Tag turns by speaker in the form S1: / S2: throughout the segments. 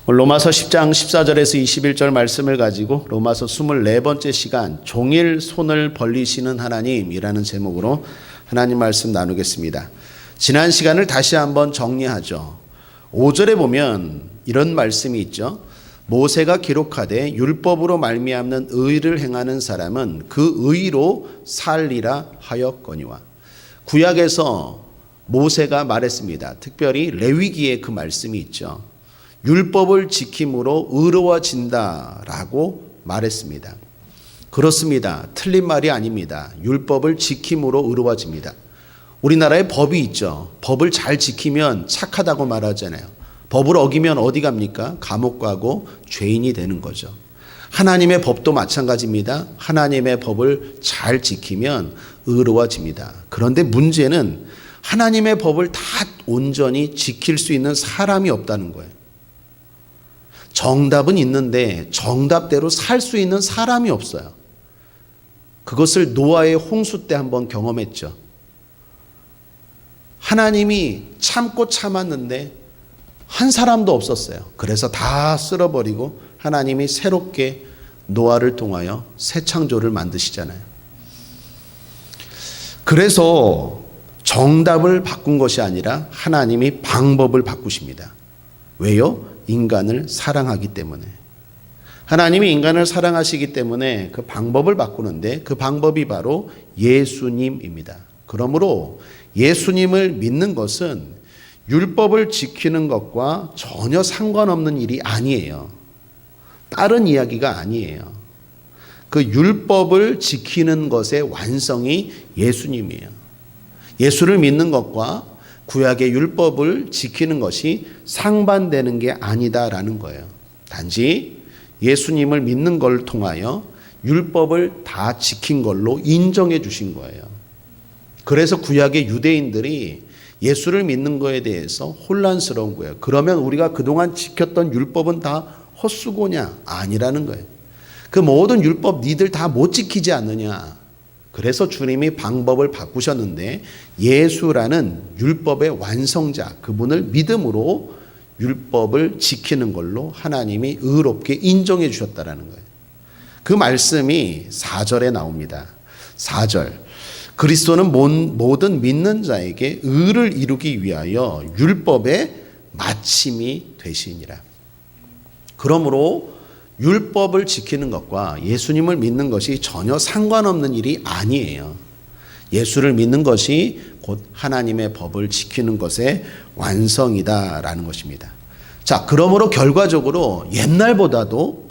S1: 로마서 10장 14절에서 21절 말씀을 가지고 로마서 24번째 시간 종일 손을 벌리시는 하나님이라는 제목으로 하나님 말씀 나누겠습니다. 지난 시간을 다시 한번 정리하죠. 5절에 보면 이런 말씀이 있죠. 모세가 기록하되 율법으로 말미암는 의를 행하는 사람은 그 의로 살리라 하였거니와. 구약에서 모세가 말했습니다. 특별히 레위기에 그 말씀이 있죠. 율법을 지킴으로 의로워진다라고 말했습니다. 그렇습니다. 틀린 말이 아닙니다. 율법을 지킴으로 의로워집니다. 우리나라에 법이 있죠. 법을 잘 지키면 착하다고 말하잖아요. 법을 어기면 어디 갑니까? 감옥 가고 죄인이 되는 거죠. 하나님의 법도 마찬가지입니다. 하나님의 법을 잘 지키면 의로워집니다. 그런데 문제는 하나님의 법을 다 온전히 지킬 수 있는 사람이 없다는 거예요. 정답은 있는데 정답대로 살 수 있는 사람이 없어요. 그것을 노아의 홍수 때 한번 경험했죠. 하나님이 참고 참았는데 한 사람도 없었어요. 그래서 다 쓸어버리고 하나님이 새롭게 노아를 통하여 새 창조를 만드시잖아요. 그래서 정답을 바꾼 것이 아니라 하나님이 방법을 바꾸십니다. 왜요? 인간을 사랑하기 때문에. 하나님이 인간을 사랑하시기 때문에 그 방법을 바꾸는데 그 방법이 바로 예수님입니다. 그러므로 예수님을 믿는 것은 율법을 지키는 것과 전혀 상관없는 일이 아니에요. 다른 이야기가 아니에요. 그 율법을 지키는 것의 완성이 예수님이에요. 예수를 믿는 것과 구약의 율법을 지키는 것이 상반되는 게 아니다라는 거예요. 단지 예수님을 믿는 걸 통하여 율법을 다 지킨 걸로 인정해 주신 거예요. 그래서 구약의 유대인들이 예수를 믿는 거에 대해서 혼란스러운 거예요. 그러면 우리가 그동안 지켰던 율법은 다 헛수고냐? 아니라는 거예요. 그 모든 율법 니들 다 못 지키지 않느냐? 그래서 주님이 방법을 바꾸셨는데 예수라는 율법의 완성자, 그분을 믿음으로 율법을 지키는 걸로 하나님이 의롭게 인정해 주셨다라는 거예요. 그 말씀이 4절에 나옵니다. 4절. 그리스도는 모든 믿는 자에게 의를 이루기 위하여 율법의 마침이 되시니라. 그러므로 율법을 지키는 것과 예수님을 믿는 것이 전혀 상관없는 일이 아니에요. 예수를 믿는 것이 곧 하나님의 법을 지키는 것의 완성이다라는 것입니다. 자, 그러므로 결과적으로 옛날보다도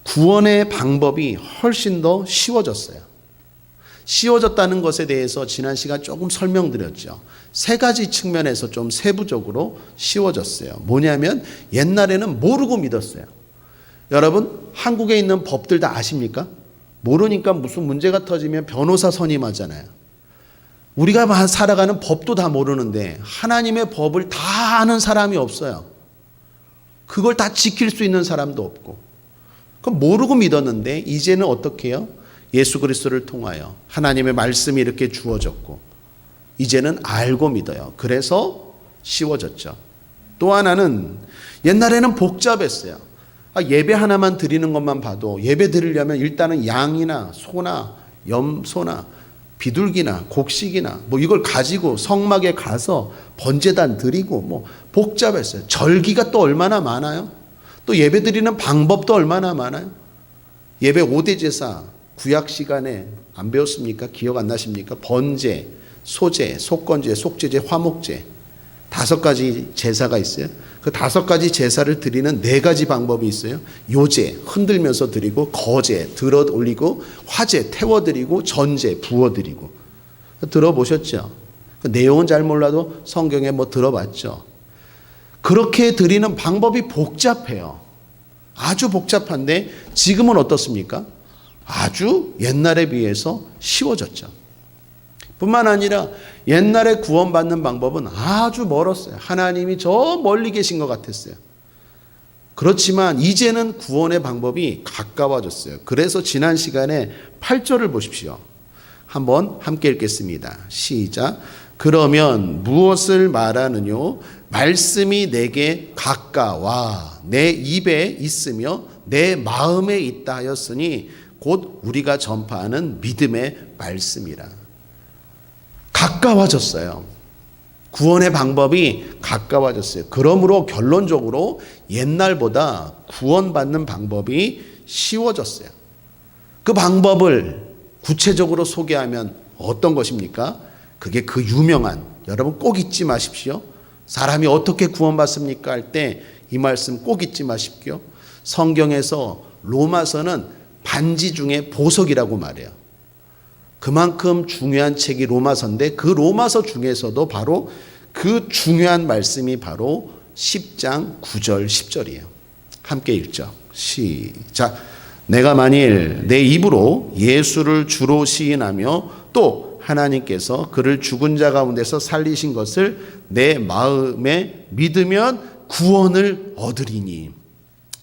S1: 구원의 방법이 훨씬 더 쉬워졌어요. 쉬워졌다는 것에 대해서 지난 시간 조금 설명드렸죠. 세 가지 측면에서 좀 세부적으로 쉬워졌어요. 뭐냐면 옛날에는 모르고 믿었어요. 여러분, 한국에 있는 법들 다 아십니까? 모르니까 무슨 문제가 터지면 변호사 선임하잖아요. 우리가 살아가는 법도 다 모르는데 하나님의 법을 다 아는 사람이 없어요. 그걸 다 지킬 수 있는 사람도 없고. 그럼 모르고 믿었는데 이제는 어떻게 해요? 예수 그리스도를 통하여 하나님의 말씀이 이렇게 주어졌고 이제는 알고 믿어요. 그래서 쉬워졌죠. 또 하나는 옛날에는 복잡했어요. 예배 하나만 드리는 것만 봐도 예배 드리려면 일단은 양이나 소나 염소나 비둘기나 곡식이나 뭐 이걸 가지고 성막에 가서 번제단 드리고 뭐 복잡했어요. 절기가 또 얼마나 많아요. 또 예배 드리는 방법도 얼마나 많아요. 예배 5대 제사 구약 시간에 안 배웠습니까? 기억 안 나십니까? 번제, 소제, 속건제, 속제제, 화목제 5가지 제사가 있어요. 그 5가지 제사를 드리는 4가지 방법이 있어요. 요제, 흔들면서 드리고, 거제, 들어 올리고, 화제, 태워드리고, 전제, 부어드리고. 들어보셨죠? 그 내용은 잘 몰라도 성경에 뭐 들어봤죠. 그렇게 드리는 방법이 복잡해요. 아주 복잡한데 지금은 어떻습니까? 아주 옛날에 비해서 쉬워졌죠. 뿐만 아니라 옛날에 구원받는 방법은 아주 멀었어요. 하나님이 저 멀리 계신 것 같았어요. 그렇지만 이제는 구원의 방법이 가까워졌어요. 그래서 지난 시간에 8절을 보십시오. 한번 함께 읽겠습니다. 시작. 그러면 무엇을 말하느뇨? 말씀이 내게 가까와 내 입에 있으며 내 마음에 있다 하였으니 곧 우리가 전파하는 믿음의 말씀이라. 가까워졌어요. 구원의 방법이 가까워졌어요. 그러므로 결론적으로 옛날보다 구원받는 방법이 쉬워졌어요. 그 방법을 구체적으로 소개하면 어떤 것입니까? 그게 그 유명한, 여러분 꼭 잊지 마십시오. 사람이 어떻게 구원받습니까? 할 때 이 말씀 꼭 잊지 마십시오. 성경에서 로마서는 반지 중에 보석이라고 말해요. 그만큼 중요한 책이 로마서인데 그 로마서 중에서도 바로 그 중요한 말씀이 바로 10장 9절 10절이에요. 함께 읽죠. 시작. 내가 만일 내 입으로 예수를 주로 시인하며 또 하나님께서 그를 죽은 자 가운데서 살리신 것을 내 마음에 믿으면 구원을 얻으리니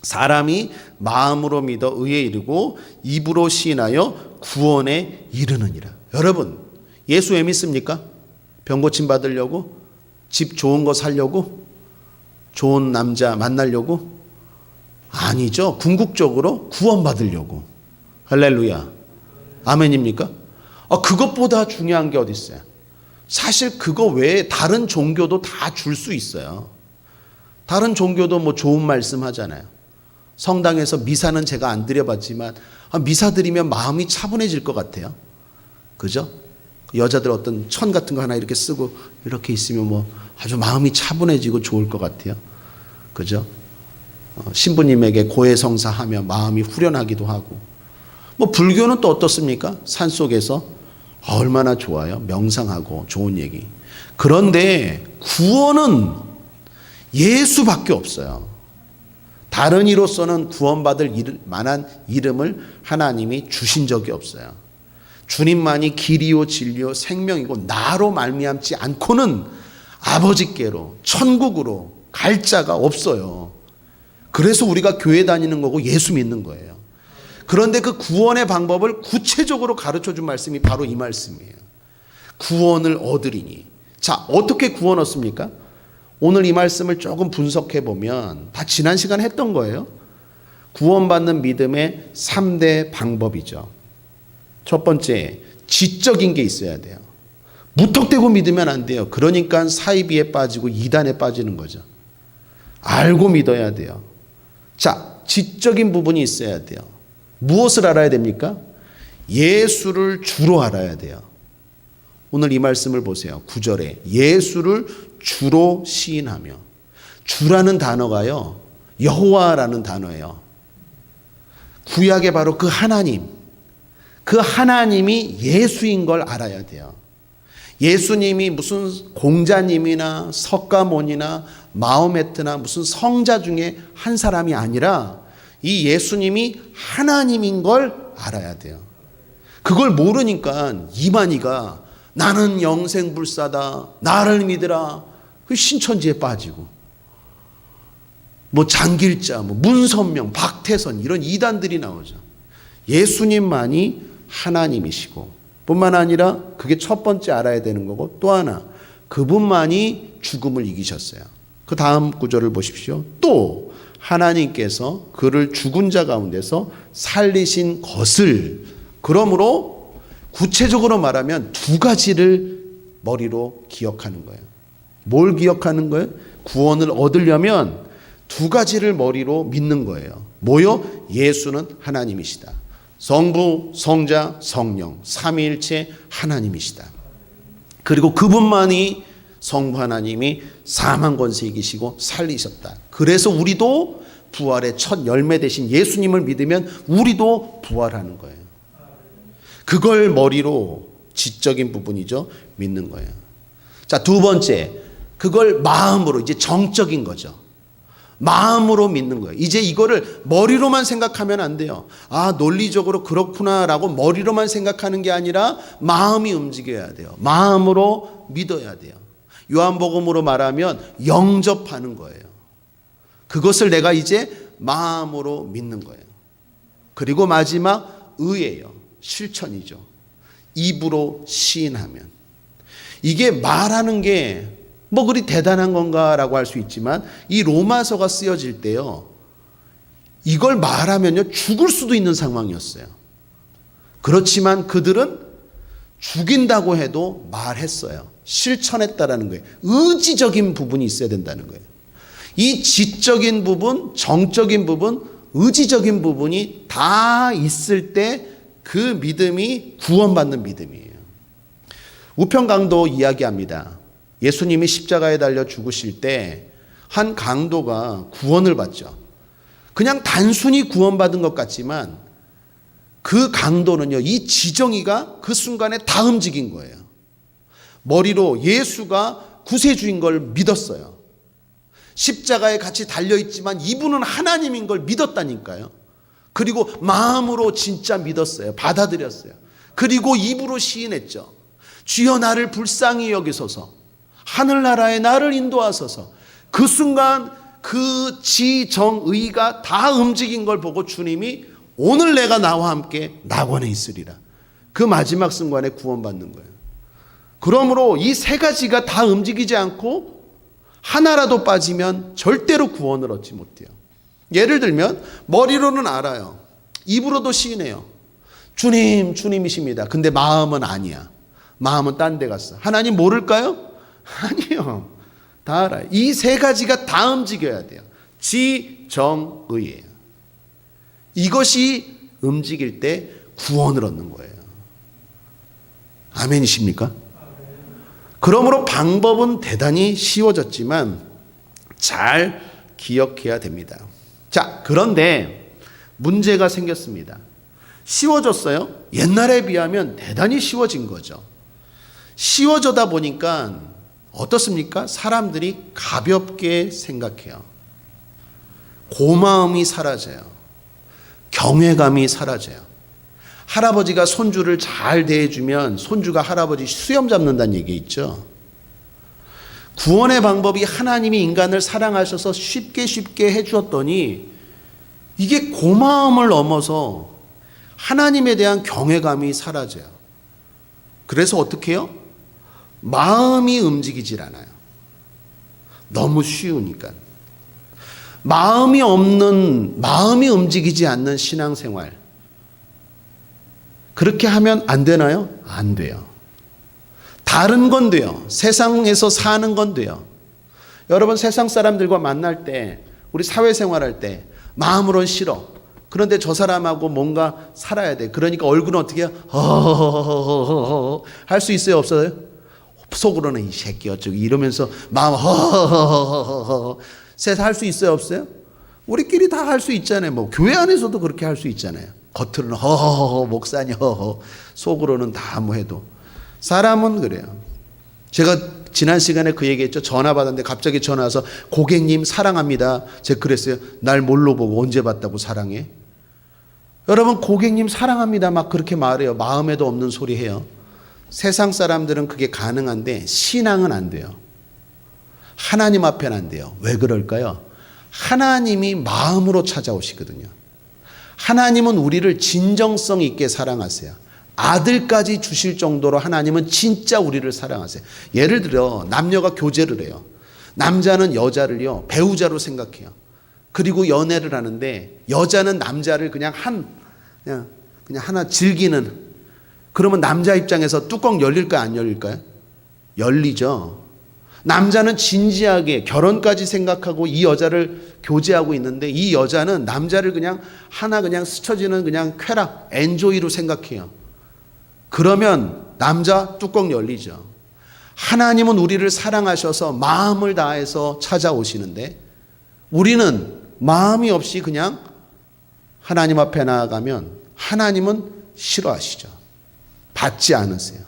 S1: 사람이 마음으로 믿어 의에 이르고 입으로 시인하여 구원에 이르느니라. 여러분, 예수 왜 믿습니까? 병 고침 받으려고? 집 좋은 거 살려고? 좋은 남자 만나려고? 아니죠. 궁극적으로 구원받으려고. 할렐루야. 아멘입니까? 그것보다 중요한 게 어디 있어요? 사실 그거 외에 다른 종교도 다 줄 수 있어요. 다른 종교도 뭐 좋은 말씀 하잖아요. 성당에서 미사는 제가 안 드려봤지만 미사 드리면 마음이 차분해질 것 같아요. 그죠? 여자들 어떤 천 같은 거 하나 이렇게 쓰고 이렇게 있으면 뭐 아주 마음이 차분해지고 좋을 것 같아요. 그죠? 신부님에게 고해성사 하면 마음이 후련하기도 하고. 뭐 불교는 또 어떻습니까? 산속에서 얼마나 좋아요. 명상하고 좋은 얘기. 그런데 구원은 예수밖에 없어요. 다른 이로서는 구원받을 만한 이름을 하나님이 주신 적이 없어요. 주님만이 길이요 진리요 생명이고 나로 말미암지 않고는 아버지께로 천국으로 갈 자가 없어요. 그래서 우리가 교회 다니는 거고 예수 믿는 거예요. 그런데 그 구원의 방법을 구체적으로 가르쳐준 말씀이 바로 이 말씀이에요. 구원을 얻으리니. 자, 어떻게 구원 얻습니까? 오늘 이 말씀을 조금 분석해 보면 다 지난 시간에 했던 거예요. 구원받는 믿음의 3대 방법이죠. 첫 번째, 지적인 게 있어야 돼요. 무턱대고 믿으면 안 돼요. 그러니까 사이비에 빠지고 이단에 빠지는 거죠. 알고 믿어야 돼요. 자, 지적인 부분이 있어야 돼요. 무엇을 알아야 됩니까? 예수를 주로 알아야 돼요. 오늘 이 말씀을 보세요. 9절에 예수를 주로 시인하며. 주라는 단어가요, 여호와라는 단어예요. 구약의 바로 그 하나님, 그 하나님이 예수인 걸 알아야 돼요. 예수님이 무슨 공자님이나 석가모니나 마호메트나 무슨 성자 중에 한 사람이 아니라 이 예수님이 하나님인 걸 알아야 돼요. 그걸 모르니까 이만희가 나는 영생불사다, 나를 믿으라, 그 신천지에 빠지고 뭐 장길자, 뭐 문선명, 박태선 이런 이단들이 나오죠. 예수님만이 하나님이시고 뿐만 아니라 그게 첫 번째 알아야 되는 거고, 또 하나 그분만이 죽음을 이기셨어요. 그 다음 구절을 보십시오. 또 하나님께서 그를 죽은 자 가운데서 살리신 것을, 그러므로 구체적으로 말하면 두 가지를 머리로 기억하는 거예요. 뭘 기억하는 거예요? 구원을 얻으려면 두 가지를 머리로 믿는 거예요. 뭐요? 예수는 하나님이시다. 성부, 성자, 성령, 삼위일체 하나님이시다. 그리고 그분만이 성부 하나님이 사망 권세 이기시고 살리셨다. 그래서 우리도 부활의 첫 열매 되신 예수님을 믿으면 우리도 부활하는 거예요. 그걸 머리로, 지적인 부분이죠, 믿는 거예요. 자, 두 번째, 그걸 마음으로, 이제 정적인 거죠. 마음으로 믿는 거예요. 이제 이거를 머리로만 생각하면 안 돼요. 아, 논리적으로 그렇구나라고 머리로만 생각하는 게 아니라 마음이 움직여야 돼요. 마음으로 믿어야 돼요. 요한복음으로 말하면 영접하는 거예요. 그것을 내가 이제 마음으로 믿는 거예요. 그리고 마지막 의예요. 실천이죠. 입으로 시인하면. 이게 말하는 게 뭐 그리 대단한 건가라고 할 수 있지만 이 로마서가 쓰여질 때요, 이걸 말하면요 죽을 수도 있는 상황이었어요. 그렇지만 그들은 죽인다고 해도 말했어요. 실천했다라는 거예요. 의지적인 부분이 있어야 된다는 거예요. 이 지적인 부분, 정적인 부분, 의지적인 부분이 다 있을 때 그 믿음이 구원받는 믿음이에요. 우편 강도 이야기합니다. 예수님이 십자가에 달려 죽으실 때 한 강도가 구원을 받죠. 그냥 단순히 구원받은 것 같지만 그 강도는요, 이 지정이가 그 순간에 다 움직인 거예요. 머리로 예수가 구세주인 걸 믿었어요. 십자가에 같이 달려있지만 이분은 하나님인 걸 믿었다니까요. 그리고 마음으로 진짜 믿었어요. 받아들였어요. 그리고 입으로 시인했죠. 주여 나를 불쌍히 여기소서, 하늘나라에 나를 인도하소서. 그 순간 그 지정의가 다 움직인 걸 보고 주님이 오늘 내가 나와 함께 낙원에 있으리라. 그 마지막 순간에 구원받는 거예요. 그러므로 이 세 가지가 다 움직이지 않고 하나라도 빠지면 절대로 구원을 얻지 못해요. 예를 들면 머리로는 알아요. 입으로도 시인해요. 주님, 주님이십니다. 근데 마음은 아니야. 마음은 딴 데 갔어. 하나님 모를까요? 아니요. 다 알아요. 이 세 가지가 다 움직여야 돼요. 지정의예요. 이것이 움직일 때 구원을 얻는 거예요. 아멘이십니까? 그러므로 방법은 대단히 쉬워졌지만 잘 기억해야 됩니다. 자, 그런데 문제가 생겼습니다. 쉬워졌어요? 옛날에 비하면 대단히 쉬워진 거죠. 쉬워져다 보니까 어떻습니까? 사람들이 가볍게 생각해요. 고마움이 사라져요. 경외감이 사라져요. 할아버지가 손주를 잘 대해주면 손주가 할아버지 수염 잡는다는 얘기 있죠. 구원의 방법이 하나님이 인간을 사랑하셔서 쉽게 해주었더니 이게 고마움을 넘어서 하나님에 대한 경외감이 사라져요. 그래서 어떻게 해요? 마음이 움직이질 않아요. 너무 쉬우니까. 마음이 움직이지 않는 신앙생활. 그렇게 하면 안 되나요? 안 돼요. 다른 건 돼요. 세상에서 사는 건 돼요. 여러분, 세상 사람들과 만날 때, 우리 사회생활할 때 마음으로는 싫어. 그런데 저 사람하고 뭔가 살아야 돼. 그러니까 얼굴은 어떻게 해요? 할 수 있어요? 없어요? 속으로는 이 새끼 어쩌고 이러면서 마음 세상 할 수 있어요? 없어요? 우리끼리 다 할 수 있잖아요. 뭐 교회 안에서도 그렇게 할 수 있잖아요. 겉으로는 목사님 속으로는 다 뭐 해도. 사람은 그래요. 제가 지난 시간에 그 얘기했죠. 전화 받았는데 갑자기 전화 와서 고객님 사랑합니다. 제가 그랬어요. 날 뭘로 보고 언제 봤다고 사랑해? 여러분, 고객님 사랑합니다 막 그렇게 말해요. 마음에도 없는 소리 해요. 세상 사람들은 그게 가능한데 신앙은 안 돼요. 하나님 앞에는 안 돼요. 왜 그럴까요? 하나님이 마음으로 찾아오시거든요. 하나님은 우리를 진정성 있게 사랑하세요. 아들까지 주실 정도로 하나님은 진짜 우리를 사랑하세요. 예를 들어 남녀가 교제를 해요. 남자는 여자를요 배우자로 생각해요. 그리고 연애를 하는데 여자는 남자를 그냥 하나 즐기는. 그러면 남자 입장에서 뚜껑 열릴까요? 안 열릴까요? 열리죠. 남자는 진지하게 결혼까지 생각하고 이 여자를 교제하고 있는데 이 여자는 남자를 그냥 스쳐지는 그냥 쾌락, 엔조이로 생각해요. 그러면 남자 뚜껑 열리죠. 하나님은 우리를 사랑하셔서 마음을 다해서 찾아오시는데 우리는 마음이 없이 그냥 하나님 앞에 나아가면 하나님은 싫어하시죠. 받지 않으세요.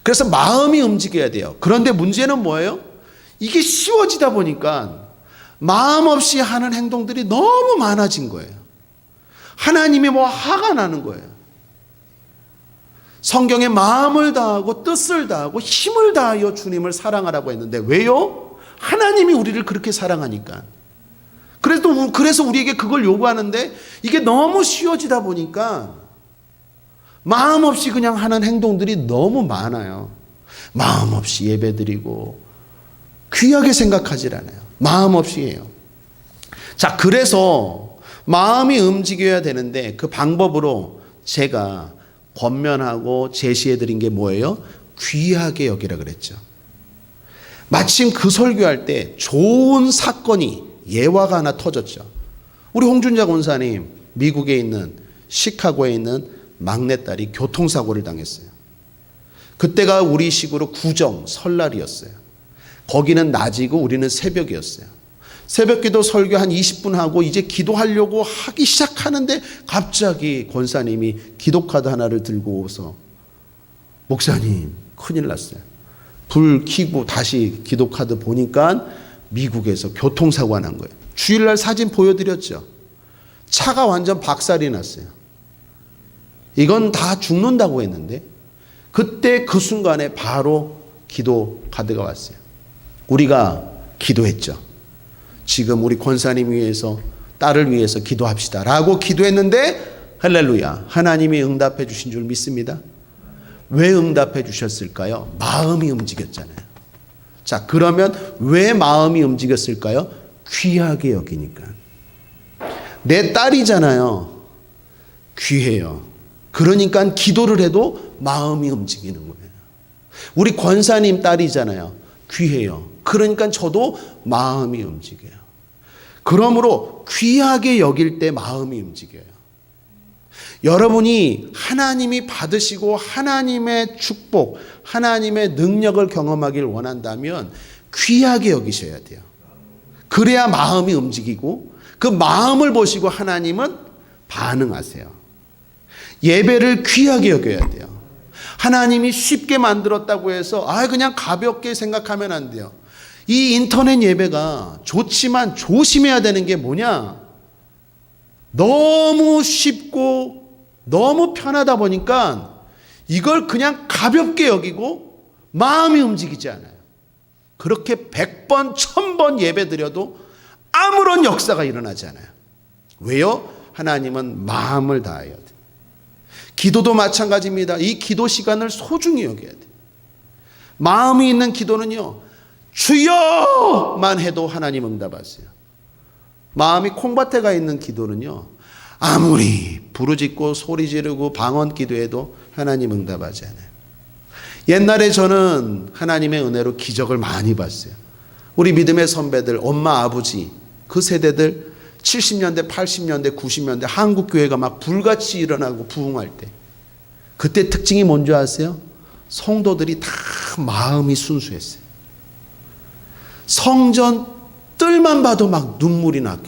S1: 그래서 마음이 움직여야 돼요. 그런데 문제는 뭐예요? 이게 쉬워지다 보니까 마음 없이 하는 행동들이 너무 많아진 거예요. 하나님이 화가 나는 거예요. 성경에 마음을 다하고 뜻을 다하고 힘을 다하여 주님을 사랑하라고 했는데 왜요? 하나님이 우리를 그렇게 사랑하니까. 그래서 우리에게 그걸 요구하는데 이게 너무 쉬워지다 보니까 마음 없이 그냥 하는 행동들이 너무 많아요. 마음 없이 예배드리고 귀하게 생각하질 않아요. 마음 없이 해요. 자, 그래서 마음이 움직여야 되는데 그 방법으로 제가 권면하고 제시해 드린 게 뭐예요? 귀하게 여기라 그랬죠. 마침 그 설교할 때 좋은 사건이 예화가 하나 터졌죠. 우리 홍준자 권사님 미국에 있는 시카고에 있는 막내딸이 교통사고를 당했어요. 그때가 우리식으로 구정 설날이었어요. 거기는 낮이고 우리는 새벽이었어요. 새벽기도 설교 한 20분 하고 이제 기도하려고 하기 시작하는데 갑자기 권사님이 기도카드 하나를 들고 오서 목사님 큰일 났어요. 불 켜고 다시 기도카드 보니까 미국에서 교통사고가 난 거예요. 주일날 사진 보여드렸죠. 차가 완전 박살이 났어요. 이건 다 죽는다고 했는데 그때 그 순간에 바로 기도카드가 왔어요. 우리가 기도했죠. 지금 우리 권사님 위해서 딸을 위해서 기도합시다 라고 기도했는데 할렐루야 하나님이 응답해 주신 줄 믿습니다. 왜 응답해 주셨을까요? 마음이 움직였잖아요. 자, 그러면 왜 마음이 움직였을까요? 귀하게 여기니까. 내 딸이잖아요. 귀해요. 그러니까 기도를 해도 마음이 움직이는 거예요. 우리 권사님 딸이잖아요. 귀해요. 그러니까 저도 마음이 움직여요. 그러므로 귀하게 여길 때 마음이 움직여요. 여러분이 하나님이 받으시고 하나님의 축복, 하나님의 능력을 경험하길 원한다면 귀하게 여기셔야 돼요. 그래야 마음이 움직이고 그 마음을 보시고 하나님은 반응하세요. 예배를 귀하게 여겨야 돼요. 하나님이 쉽게 만들었다고 해서 그냥 가볍게 생각하면 안 돼요. 이 인터넷 예배가 좋지만 조심해야 되는 게 뭐냐? 너무 쉽고 너무 편하다 보니까 이걸 그냥 가볍게 여기고 마음이 움직이지 않아요. 그렇게 100번, 1000번 예배 드려도 아무런 역사가 일어나지 않아요. 왜요? 하나님은 마음을 다해야 돼요. 기도도 마찬가지입니다. 이 기도 시간을 소중히 여겨야 돼요. 마음이 있는 기도는요, 주여만 해도 하나님 응답하세요. 마음이 콩밭에 가 있는 기도는요, 아무리 부르짖고 소리 지르고 방언 기도해도 하나님 응답하지 않아요. 옛날에 저는 하나님의 은혜로 기적을 많이 봤어요. 우리 믿음의 선배들, 엄마, 아버지, 그 세대들 70년대, 80년대, 90년대 한국교회가 막 불같이 일어나고 부흥할 때 그때 특징이 뭔지 아세요? 성도들이 다 마음이 순수했어요. 성전 뜰만 봐도 막 눈물이 나고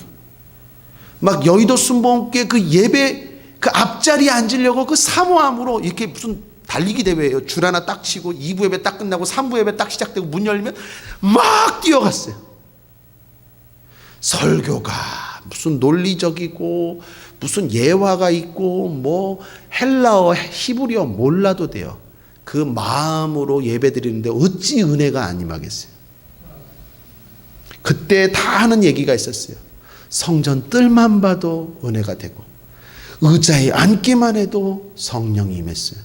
S1: 막 여의도 순복음교회 그 예배 그 앞자리에 앉으려고 그 사모함으로 이렇게 무슨 달리기 대회예요. 줄 하나 딱 치고 2부 예배 딱 끝나고 3부 예배 딱 시작되고 문 열리면 막 뛰어갔어요. 설교가 무슨 논리적이고 무슨 예화가 있고 뭐 헬라어 히브리어 몰라도 돼요. 그 마음으로 예배 드리는데 어찌 은혜가 안 임하겠어요. 그때 다 하는 얘기가 있었어요. 성전 뜰만 봐도 은혜가 되고 의자에 앉기만 해도 성령이 임했어요.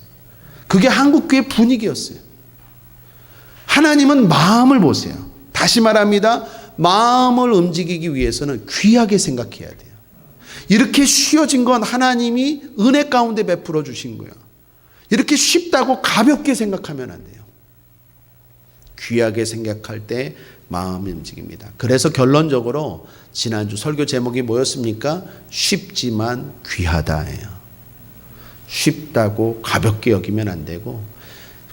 S1: 그게 한국교회 분위기였어요. 하나님은 마음을 보세요. 다시 말합니다. 마음을 움직이기 위해서는 귀하게 생각해야 돼요. 이렇게 쉬워진 건 하나님이 은혜 가운데 베풀어 주신 거예요. 이렇게 쉽다고 가볍게 생각하면 안 돼요. 귀하게 생각할 때 마음이 움직입니다. 그래서 결론적으로 지난주 설교 제목이 뭐였습니까? 쉽지만 귀하다예요. 쉽다고 가볍게 여기면 안 되고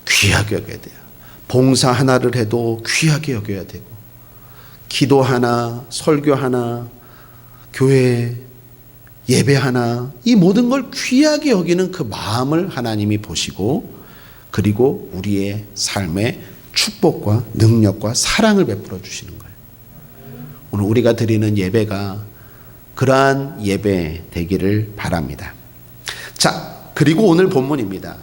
S1: 귀하게 여겨야 돼요. 봉사 하나를 해도 귀하게 여겨야 되고 기도 하나, 설교 하나, 교회 예배 하나, 이 모든 걸 귀하게 여기는 그 마음을 하나님이 보시고 그리고 우리의 삶에 축복과 능력과 사랑을 베풀어 주시는 거예요. 오늘 우리가 드리는 예배가 그러한 예배 되기를 바랍니다. 자, 그리고 오늘 본문입니다.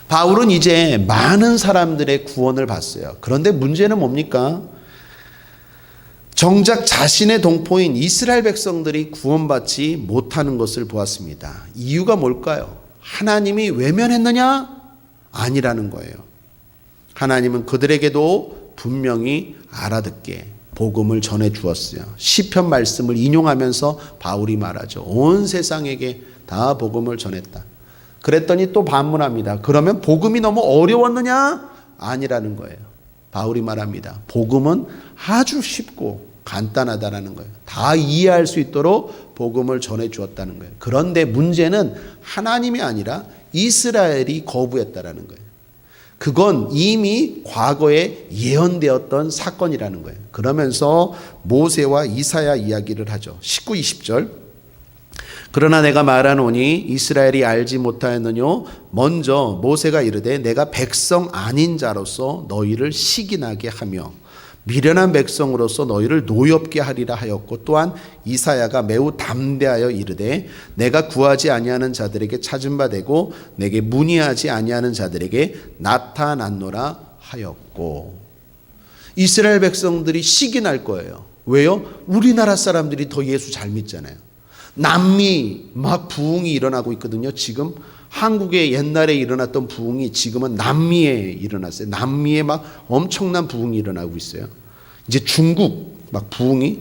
S1: 바울은 이제 많은 사람들의 구원을 받았어요. 그런데 문제는 뭡니까? 정작 자신의 동포인 이스라엘 백성들이 구원받지 못하는 것을 보았습니다. 이유가 뭘까요? 하나님이 외면했느냐? 아니라는 거예요. 하나님은 그들에게도 분명히 알아듣게 복음을 전해 주었어요. 시편 말씀을 인용하면서 바울이 말하죠. 온 세상에게 다 복음을 전했다. 그랬더니 또 반문합니다. 그러면 복음이 너무 어려웠느냐? 아니라는 거예요. 바울이 말합니다. 복음은 아주 쉽고 간단하다라는 거예요. 다 이해할 수 있도록 복음을 전해 주었다는 거예요. 그런데 문제는 하나님이 아니라 이스라엘이 거부했다라는 거예요. 그건 이미 과거에 예언되었던 사건이라는 거예요. 그러면서 모세와 이사야 이야기를 하죠. 19, 20절. 그러나 내가 말하노니 이스라엘이 알지 못하였느뇨. 먼저 모세가 이르되 내가 백성 아닌 자로서 너희를 시기나게 하며 미련한 백성으로서 너희를 노엽게 하리라 하였고, 또한 이사야가 매우 담대하여 이르되 내가 구하지 아니하는 자들에게 찾은 바 되고 내게 문의하지 아니하는 자들에게 나타났노라 하였고. 이스라엘 백성들이 시기날 거예요. 왜요? 우리나라 사람들이 더 예수 잘 믿잖아요. 남미 막 부흥이 일어나고 있거든요. 지금 한국에 옛날에 일어났던 부흥이 지금은 남미에 일어났어요. 남미에 막 엄청난 부흥이 일어나고 있어요. 이제 중국 막 부흥이,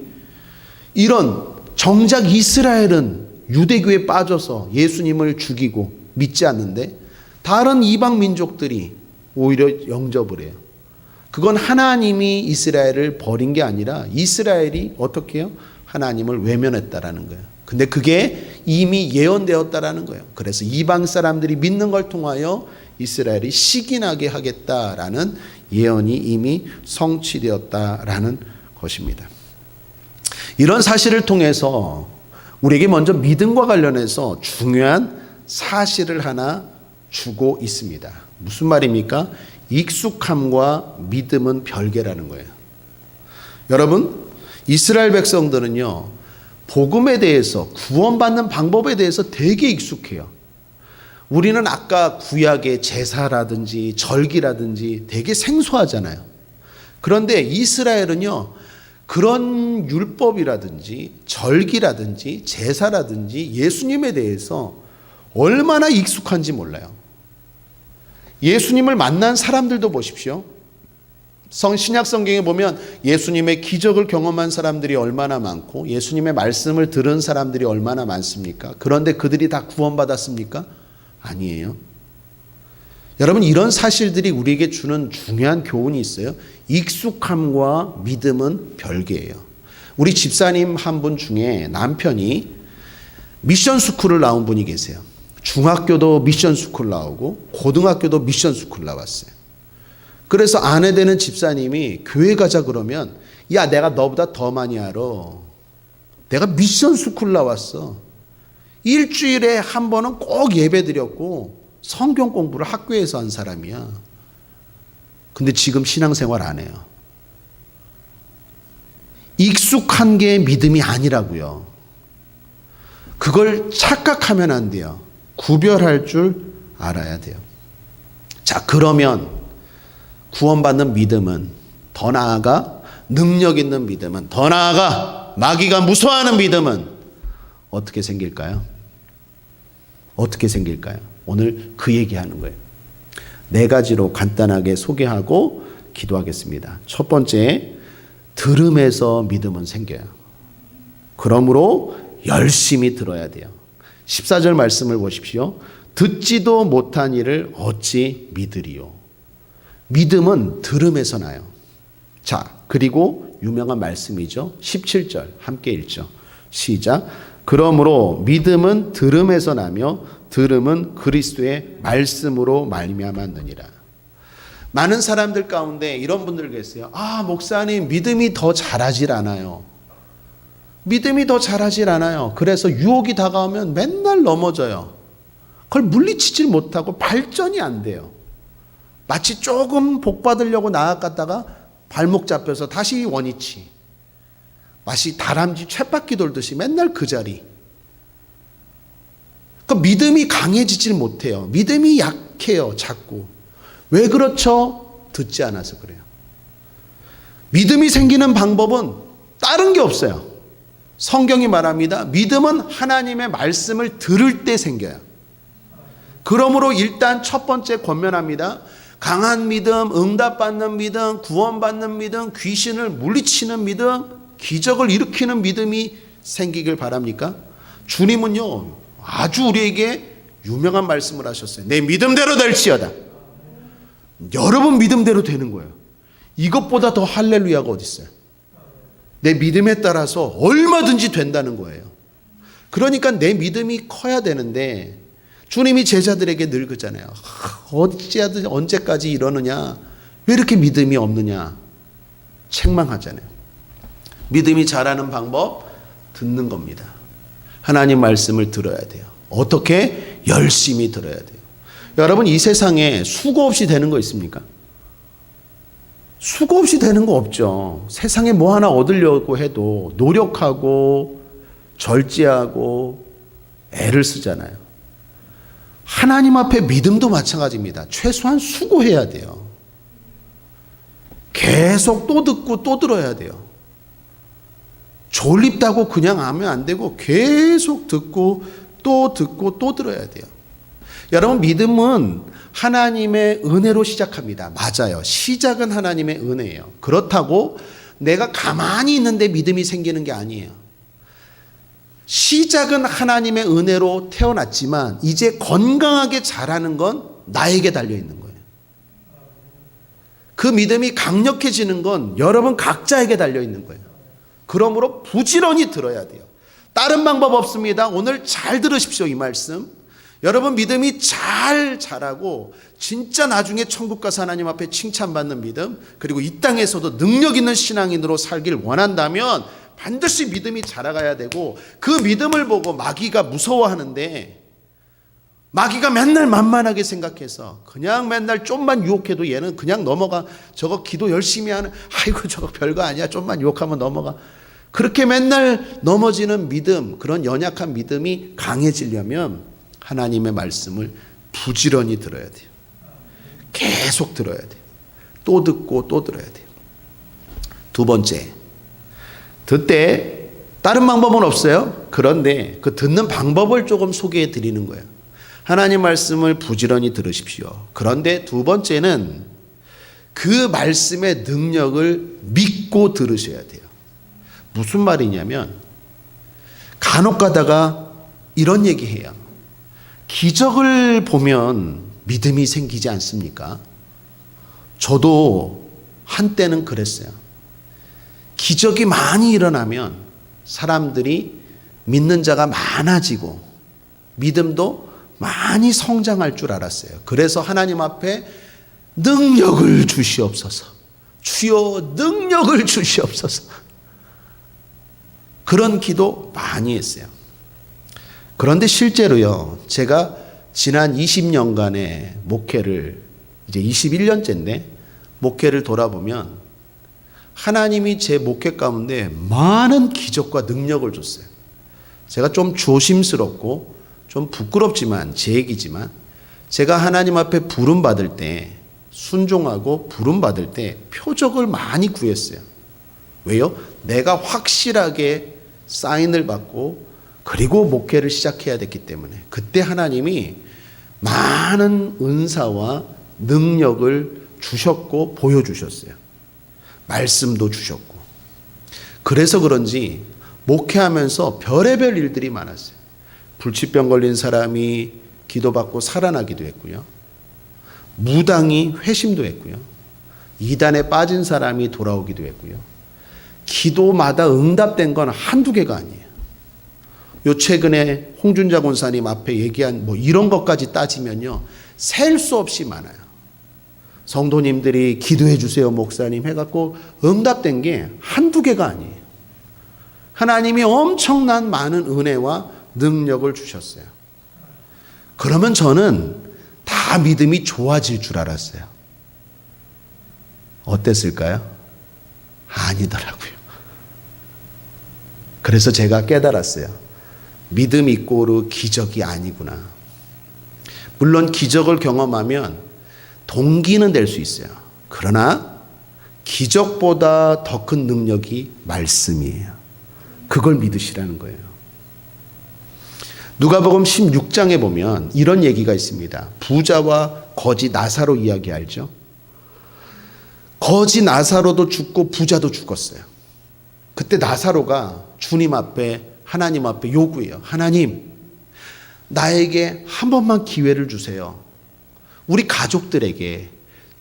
S1: 이런 정작 이스라엘은 유대교에 빠져서 예수님을 죽이고 믿지 않는데 다른 이방 민족들이 오히려 영접을 해요. 그건 하나님이 이스라엘을 버린 게 아니라 이스라엘이 어떻게 해요? 하나님을 외면했다라는 거예요. 근데 그게 이미 예언되었다라는 거예요. 그래서 이방 사람들이 믿는 걸 통하여 이스라엘이 시기나게 하겠다라는 예언이 이미 성취되었다라는 것입니다. 이런 사실을 통해서 우리에게 먼저 믿음과 관련해서 중요한 사실을 하나 주고 있습니다. 무슨 말입니까? 익숙함과 믿음은 별개라는 거예요. 여러분, 이스라엘 백성들은요, 복음에 대해서, 구원받는 방법에 대해서 되게 익숙해요. 우리는 아까 구약의 제사라든지 절기라든지 되게 생소하잖아요. 그런데 이스라엘은요, 그런 율법이라든지 절기라든지 제사라든지 예수님에 대해서 얼마나 익숙한지 몰라요. 예수님을 만난 사람들도 보십시오. 신약 성경에 보면 예수님의 기적을 경험한 사람들이 얼마나 많고 예수님의 말씀을 들은 사람들이 얼마나 많습니까? 그런데 그들이 다 구원받았습니까? 아니에요. 여러분, 이런 사실들이 우리에게 주는 중요한 교훈이 있어요. 익숙함과 믿음은 별개예요. 우리 집사님 한 분 중에 남편이 미션 스쿨을 나온 분이 계세요. 중학교도 미션 스쿨 나오고 고등학교도 미션 스쿨 나왔어요. 그래서 아내 되는 집사님이 교회 가자 그러면, 야, 내가 너보다 더 많이 알아. 내가 미션 스쿨 나왔어. 일주일에 한 번은 꼭 예배 드렸고 성경 공부를 학교에서 한 사람이야. 근데 지금 신앙생활 안 해요. 익숙한 게 믿음이 아니라고요. 그걸 착각하면 안 돼요. 구별할 줄 알아야 돼요. 자, 그러면 구원받는 믿음은, 더 나아가 능력 있는 믿음은, 더 나아가 마귀가 무서워하는 믿음은 어떻게 생길까요? 어떻게 생길까요? 오늘 그 얘기하는 거예요. 4가지로 간단하게 소개하고 기도하겠습니다. 첫 번째, 들음에서 믿음은 생겨요. 그러므로 열심히 들어야 돼요. 14절 말씀을 보십시오. 듣지도 못한 일을 어찌 믿으리요. 믿음은 들음에서 나요. 자, 그리고 유명한 말씀이죠. 17절 함께 읽죠. 시작. 그러므로 믿음은 들음에서 나며 들음은 그리스도의 말씀으로 말미암았느니라. 많은 사람들 가운데 이런 분들 계세요. 아, 목사님, 믿음이 더 자라질 않아요. 믿음이 더 자라질 않아요. 그래서 유혹이 다가오면 맨날 넘어져요. 그걸 물리치질 못하고 발전이 안 돼요. 마치 조금 복 받으려고 나아갔다가 발목 잡혀서 다시 원위치. 마치 다람쥐 쳇바퀴 돌듯이 맨날 그 자리. 그러니까 믿음이 강해지질 못해요. 믿음이 약해요, 자꾸. 왜 그렇죠? 듣지 않아서 그래요. 믿음이 생기는 방법은 다른 게 없어요. 성경이 말합니다. 믿음은 하나님의 말씀을 들을 때 생겨요. 그러므로 일단 첫 번째 권면합니다. 강한 믿음, 응답받는 믿음, 구원받는 믿음, 귀신을 물리치는 믿음, 기적을 일으키는 믿음이 생기길 바랍니까? 주님은요, 아주 우리에게 유명한 말씀을 하셨어요. 내 믿음대로 될지어다. 여러분 믿음대로 되는 거예요. 이것보다 더 할렐루야가 어디 있어요? 내 믿음에 따라서 얼마든지 된다는 거예요. 그러니까 내 믿음이 커야 되는데 주님이 제자들에게 늘 그러잖아요. 어찌하든 언제까지 이러느냐? 왜 이렇게 믿음이 없느냐? 책망하잖아요. 믿음이 자라는 방법 듣는 겁니다. 하나님 말씀을 들어야 돼요. 어떻게? 열심히 들어야 돼요. 여러분 이 세상에 수고 없이 되는 거 있습니까? 수고 없이 되는 거 없죠. 세상에 뭐 하나 얻으려고 해도 노력하고 절제하고 애를 쓰잖아요. 하나님 앞에 믿음도 마찬가지입니다. 최소한 수고해야 돼요. 계속 또 듣고 또 들어야 돼요. 졸립다고 그냥 하면 안 되고 계속 듣고 또 들어야 돼요. 여러분 믿음은 하나님의 은혜로 시작합니다. 맞아요. 시작은 하나님의 은혜예요. 그렇다고 내가 가만히 있는데 믿음이 생기는 게 아니에요. 시작은 하나님의 은혜로 태어났지만 이제 건강하게 자라는 건 나에게 달려 있는 거예요. 그 믿음이 강력해지는 건 여러분 각자에게 달려 있는 거예요. 그러므로 부지런히 들어야 돼요. 다른 방법 없습니다. 오늘 잘 들으십시오. 이 말씀. 여러분 믿음이 잘 자라고 진짜 나중에 천국 가서 하나님 앞에 칭찬받는 믿음, 그리고 이 땅에서도 능력 있는 신앙인으로 살길 원한다면 반드시 믿음이 자라가야 되고, 그 믿음을 보고 마귀가 무서워하는데, 마귀가 맨날 만만하게 생각해서 그냥 맨날 좀만 유혹해도 얘는 그냥 넘어가. 저거 기도 열심히 하는, 아이고 저거 별거 아니야, 좀만 유혹하면 넘어가. 그렇게 맨날 넘어지는 믿음, 그런 연약한 믿음이 강해지려면 하나님의 말씀을 부지런히 들어야 돼요. 계속 들어야 돼요. 또 듣고 또 들어야 돼요. 두 번째, 듣되 다른 방법은 없어요. 그런데 그 듣는 방법을 조금 소개해 드리는 거예요. 하나님 말씀을 부지런히 들으십시오. 그런데 두 번째는 그 말씀의 능력을 믿고 들으셔야 돼요. 무슨 말이냐면 간혹 가다가 이런 얘기해요. 기적을 보면 믿음이 생기지 않습니까? 저도 한때는 그랬어요. 기적이 많이 일어나면 사람들이 믿는 자가 많아지고 믿음도 많이 성장할 줄 알았어요. 그래서 하나님 앞에 능력을 주시옵소서, 주여 능력을 주시옵소서, 그런 기도 많이 했어요. 그런데 실제로요, 제가 지난 20년간의 목회를, 이제 21년째인데 목회를 돌아보면 하나님이 제 목회 가운데 많은 기적과 능력을 줬어요. 제가 좀 조심스럽고 좀 부끄럽지만 제 얘기지만, 제가 하나님 앞에 부름받을 때, 순종하고 부름받을 때 표적을 많이 구했어요. 왜요? 내가 확실하게 사인을 받고 그리고 목회를 시작해야 됐기 때문에. 그때 하나님이 많은 은사와 능력을 주셨고 보여주셨어요. 말씀도 주셨고. 그래서 그런지 목회하면서 별의별 일들이 많았어요. 불치병 걸린 사람이 기도받고 살아나기도 했고요. 무당이 회심도 했고요. 이단에 빠진 사람이 돌아오기도 했고요. 기도마다 응답된 건 한두 개가 아니에요. 요 최근에 홍준자 권사님 앞에 얘기한 뭐 이런 것까지 따지면요, 셀 수 없이 많아요. 성도님들이 기도해 주세요 목사님 해갖고 응답된 게 한두 개가 아니에요. 하나님이 엄청난 많은 은혜와 능력을 주셨어요. 그러면 저는 다 믿음이 좋아질 줄 알았어요. 어땠을까요? 아니더라고요. 그래서 제가 깨달았어요. 믿음 이꼬르 기적이 아니구나. 물론 기적을 경험하면 동기는 될 수 있어요. 그러나 기적보다 더 큰 능력이 말씀이에요. 그걸 믿으시라는 거예요. 누가복음 16장에 보면 이런 얘기가 있습니다. 부자와 거지 나사로 이야기 알죠? 거지 나사로도 죽고 부자도 죽었어요. 그때 나사로가 주님 앞에, 하나님 앞에 요구해요. 하나님, 나에게 한 번만 기회를 주세요. 우리 가족들에게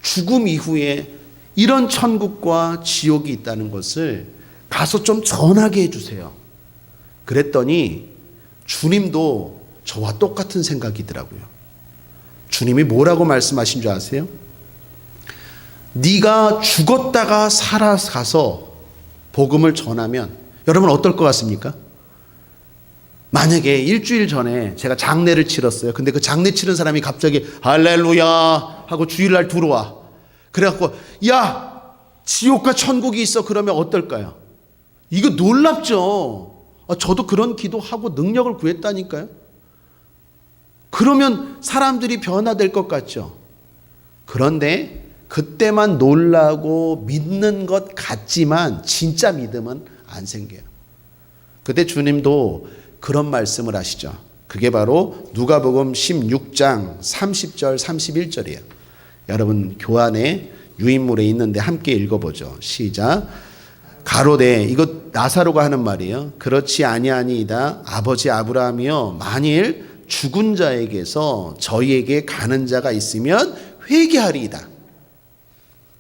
S1: 죽음 이후에 이런 천국과 지옥이 있다는 것을 가서 좀 전하게 해주세요. 그랬더니 주님도 저와 똑같은 생각이더라고요. 주님이 뭐라고 말씀하신 줄 아세요? 네가 죽었다가 살아가서 복음을 전하면, 여러분 어떨 것 같습니까? 만약에 일주일 전에 제가 장례를 치렀어요. 근데 그 장례 치른 사람이 갑자기 할렐루야 하고 주일날 들어와. 그래갖고 야, 지옥과 천국이 있어. 그러면 어떨까요? 이거 놀랍죠. 저도 그런 기도하고 능력을 구했다니까요. 그러면 사람들이 변화될 것 같죠. 그런데 그때만 놀라고 믿는 것 같지만 진짜 믿음은 안 생겨요. 그때 주님도 그런 말씀을 하시죠. 그게 바로 누가복음 16장 30절 31절이에요. 여러분 교환에 유인물에 있는데 함께 읽어보죠. 시작. 가로되, 이거 나사로가 하는 말이에요. 그렇지 아니하니이다. 아버지 아브라함이여, 만일 죽은 자에게서 저희에게 가는 자가 있으면 회개하리이다.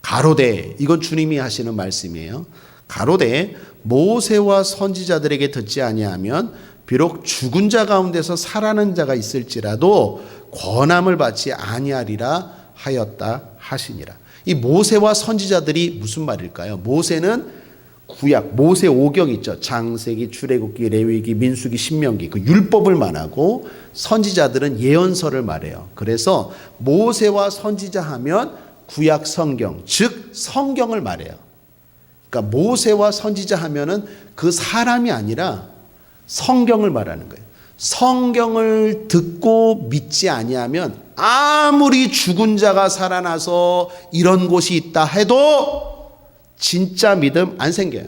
S1: 가로되, 이건 주님이 하시는 말씀이에요. 가로되 모세와 선지자들에게 듣지 아니하면 비록 죽은 자 가운데서 살아난 자가 있을지라도 권함을 받지 아니하리라 하였다 하시니라. 이 모세와 선지자들이 무슨 말일까요? 모세는 구약, 모세 5경 있죠. 창세기, 출애굽기, 레위기, 민수기, 신명기, 그 율법을 말하고, 선지자들은 예언서를 말해요. 그래서 모세와 선지자 하면 구약 성경, 즉 성경을 말해요. 그러니까 모세와 선지자 하면은 그 사람이 아니라 성경을 말하는 거예요. 성경을 듣고 믿지 아니하면 아무리 죽은 자가 살아나서 이런 곳이 있다 해도 진짜 믿음 안 생겨요.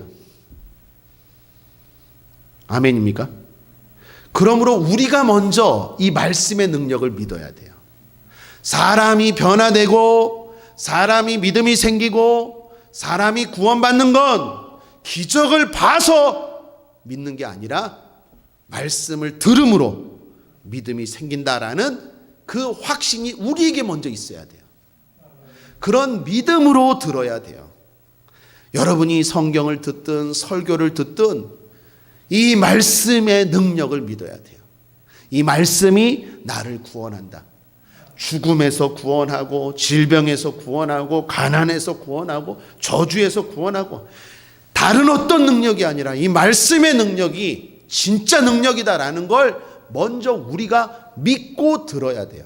S1: 아멘입니까? 그러므로 우리가 먼저 이 말씀의 능력을 믿어야 돼요. 사람이 변화되고 사람이 믿음이 생기고 사람이 구원받는 건 기적을 봐서 믿는 게 아니라 말씀을 들음으로 믿음이 생긴다라는 그 확신이 우리에게 먼저 있어야 돼요. 그런 믿음으로 들어야 돼요. 여러분이 성경을 듣든 설교를 듣든 이 말씀의 능력을 믿어야 돼요. 이 말씀이 나를 구원한다. 죽음에서 구원하고, 질병에서 구원하고, 가난에서 구원하고, 저주에서 구원하고, 다른 어떤 능력이 아니라 이 말씀의 능력이 진짜 능력이다라는 걸 먼저 우리가 믿고 들어야 돼요.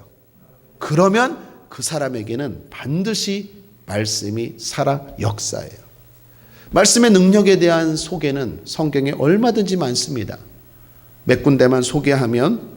S1: 그러면 그 사람에게는 반드시 말씀이 살아 역사해요. 말씀의 능력에 대한 소개는 성경에 얼마든지 많습니다. 몇 군데만 소개하면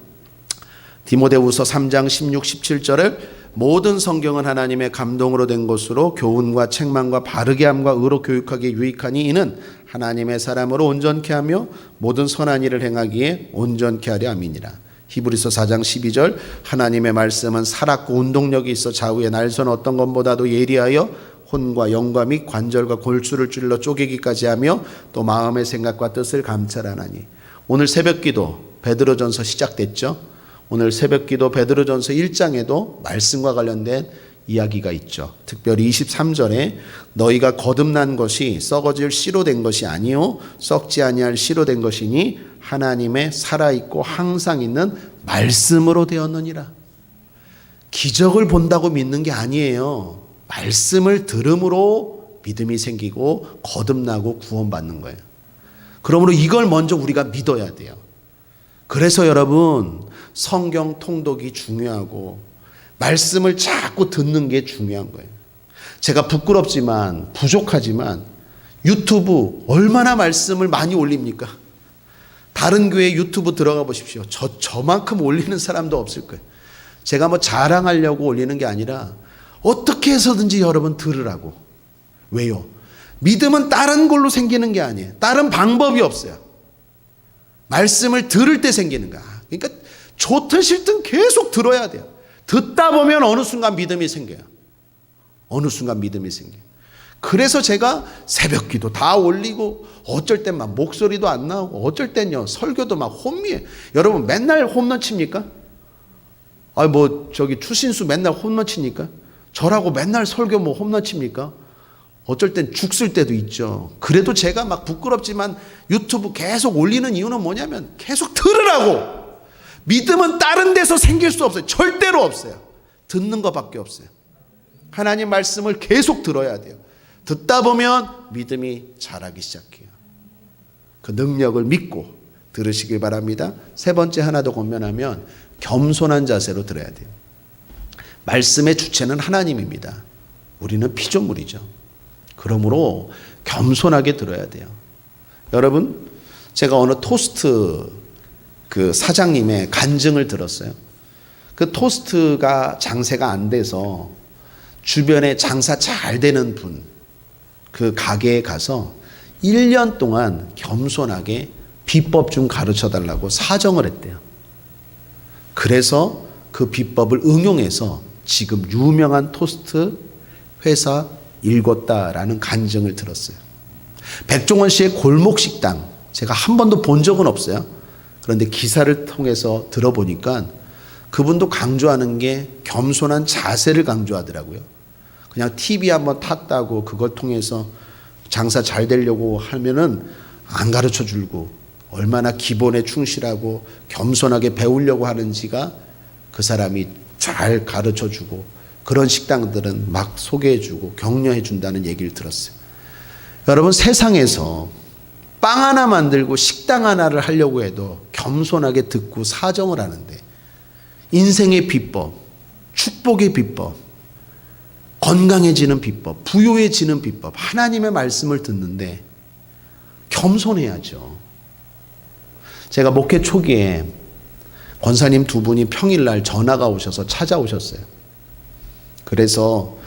S1: 디모데후서 3장 16, 17절을 모든 성경은 하나님의 감동으로 된 것으로 교훈과 책망과 바르게 함과 의로 교육하기에 유익하니 이는 하나님의 사람으로 온전케 하며 모든 선한 일을 행하기에 온전케 하려 함이니라. 히브리서 4장 12절 하나님의 말씀은 살았고 운동력이 있어 좌우의 날선 어떤 것보다도 예리하여 혼과 영과 및 관절과 골수를 찔러 쪼개기까지 하며 또 마음의 생각과 뜻을 감찰하나니. 오늘 새벽기도 베드로전서 시작됐죠. 오늘 새벽기도 베드로전서 1장에도 말씀과 관련된 이야기가 있죠. 특별히 23절에 너희가 거듭난 것이 썩어질 씨로 된 것이 아니요 썩지 아니할 씨로 된 것이니 하나님의 살아있고 항상 있는 말씀으로 되었느니라. 기적을 본다고 믿는 게 아니에요. 말씀을 들음으로 믿음이 생기고 거듭나고 구원받는 거예요. 그러므로 이걸 먼저 우리가 믿어야 돼요. 그래서 여러분 성경 통독이 중요하고 말씀을 자꾸 듣는 게 중요한 거예요. 제가 부끄럽지만 부족하지만 유튜브 얼마나 말씀을 많이 올립니까? 다른 교회 유튜브 들어가 보십시오. 저만큼 올리는 사람도 없을 거예요. 제가 뭐 자랑하려고 올리는 게 아니라 어떻게 해서든지 여러분 들으라고. 왜요? 믿음은 다른 걸로 생기는 게 아니에요. 다른 방법이 없어요. 말씀을 들을 때 생기는 거야. 그러니까 좋든 싫든 계속 들어야 돼요. 듣다 보면 어느 순간 믿음이 생겨요. 어느 순간 믿음이 생겨요. 그래서 제가 새벽 기도 다 올리고 어쩔 땐 막 목소리도 안 나오고 어쩔 땐요 설교도 막 홈이에요. 여러분 맨날 홈런 칩니까? 추신수 맨날 홈런 치니까? 저라고 맨날 설교 홈런 칩니까? 어쩔 땐 죽을 때도 있죠. 그래도 제가 막 부끄럽지만 유튜브 계속 올리는 이유는 뭐냐면 계속 들으라고. 믿음은 다른 데서 생길 수 없어요. 절대로 없어요. 듣는 것밖에 없어요. 하나님 말씀을 계속 들어야 돼요. 듣다 보면 믿음이 자라기 시작해요. 그 능력을 믿고 들으시길 바랍니다. 세 번째 하나 더 권면하면 겸손한 자세로 들어야 돼요. 말씀의 주체는 하나님입니다. 우리는 피조물이죠. 그러므로 겸손하게 들어야 돼요. 여러분, 제가 어느 토스트 그 사장님의 간증을 들었어요. 그 토스트가 장사가 안 돼서 주변에 장사 잘 되는 분, 그 가게에 가서 1년 동안 겸손하게 비법 좀 가르쳐 달라고 사정을 했대요. 그래서 그 비법을 응용해서 지금 유명한 토스트 회사 일궜다라는 간증을 들었어요. 백종원 씨의 골목식당, 제가 한 번도 본 적은 없어요. 그런데 기사를 통해서 들어보니까 그분도 강조하는 게 겸손한 자세를 강조하더라고요. 그냥 TV 한번 탔다고 그걸 통해서 장사 잘 되려고 하면은 안 가르쳐 주고 얼마나 기본에 충실하고 겸손하게 배우려고 하는지가 그 사람이 잘 가르쳐 주고 그런 식당들은 막 소개해 주고 격려해 준다는 얘기를 들었어요. 여러분, 세상에서 빵 하나 만들고 식당 하나를 하려고 해도 겸손하게 듣고 사정을 하는데 인생의 비법, 축복의 비법, 건강해지는 비법, 부유해지는 비법, 하나님의 말씀을 듣는데 겸손해야죠. 제가 목회 초기에 권사님 두 분이 평일날 전화가 오셔서 찾아오셨어요. 그래서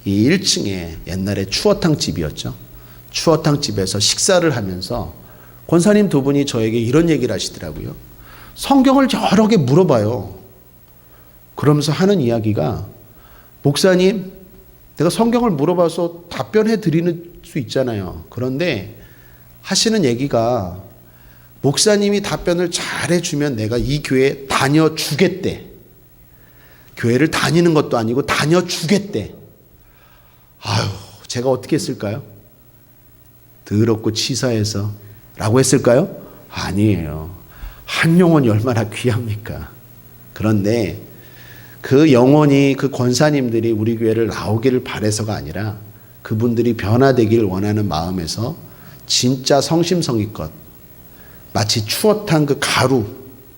S1: 이 1층에 옛날에 추어탕 집이었죠. 추어탕 집에서 식사를 하면서 권사님 두 분이 저에게 이런 얘기를 하시더라고요. 성경을 여러 개 물어봐요. 그러면서 하는 이야기가, 목사님, 내가 성경을 물어봐서 답변해 드리는 수 있잖아요. 그런데 하시는 얘기가, 목사님이 답변을 잘해 주면 내가 이 교회에 다녀주겠대. 교회를 다니는 것도 아니고 다녀주겠대. 아유, 제가 어떻게 했을까요? 더럽고 치사해서 라고 했을까요? 아니에요. 한 영혼이 얼마나 귀합니까? 그런데 그 영혼이, 그 권사님들이 우리 교회를 나오기를 바라서가 아니라 그분들이 변화되기를 원하는 마음에서 진짜 성심성의껏 마치 추어탕 그 가루,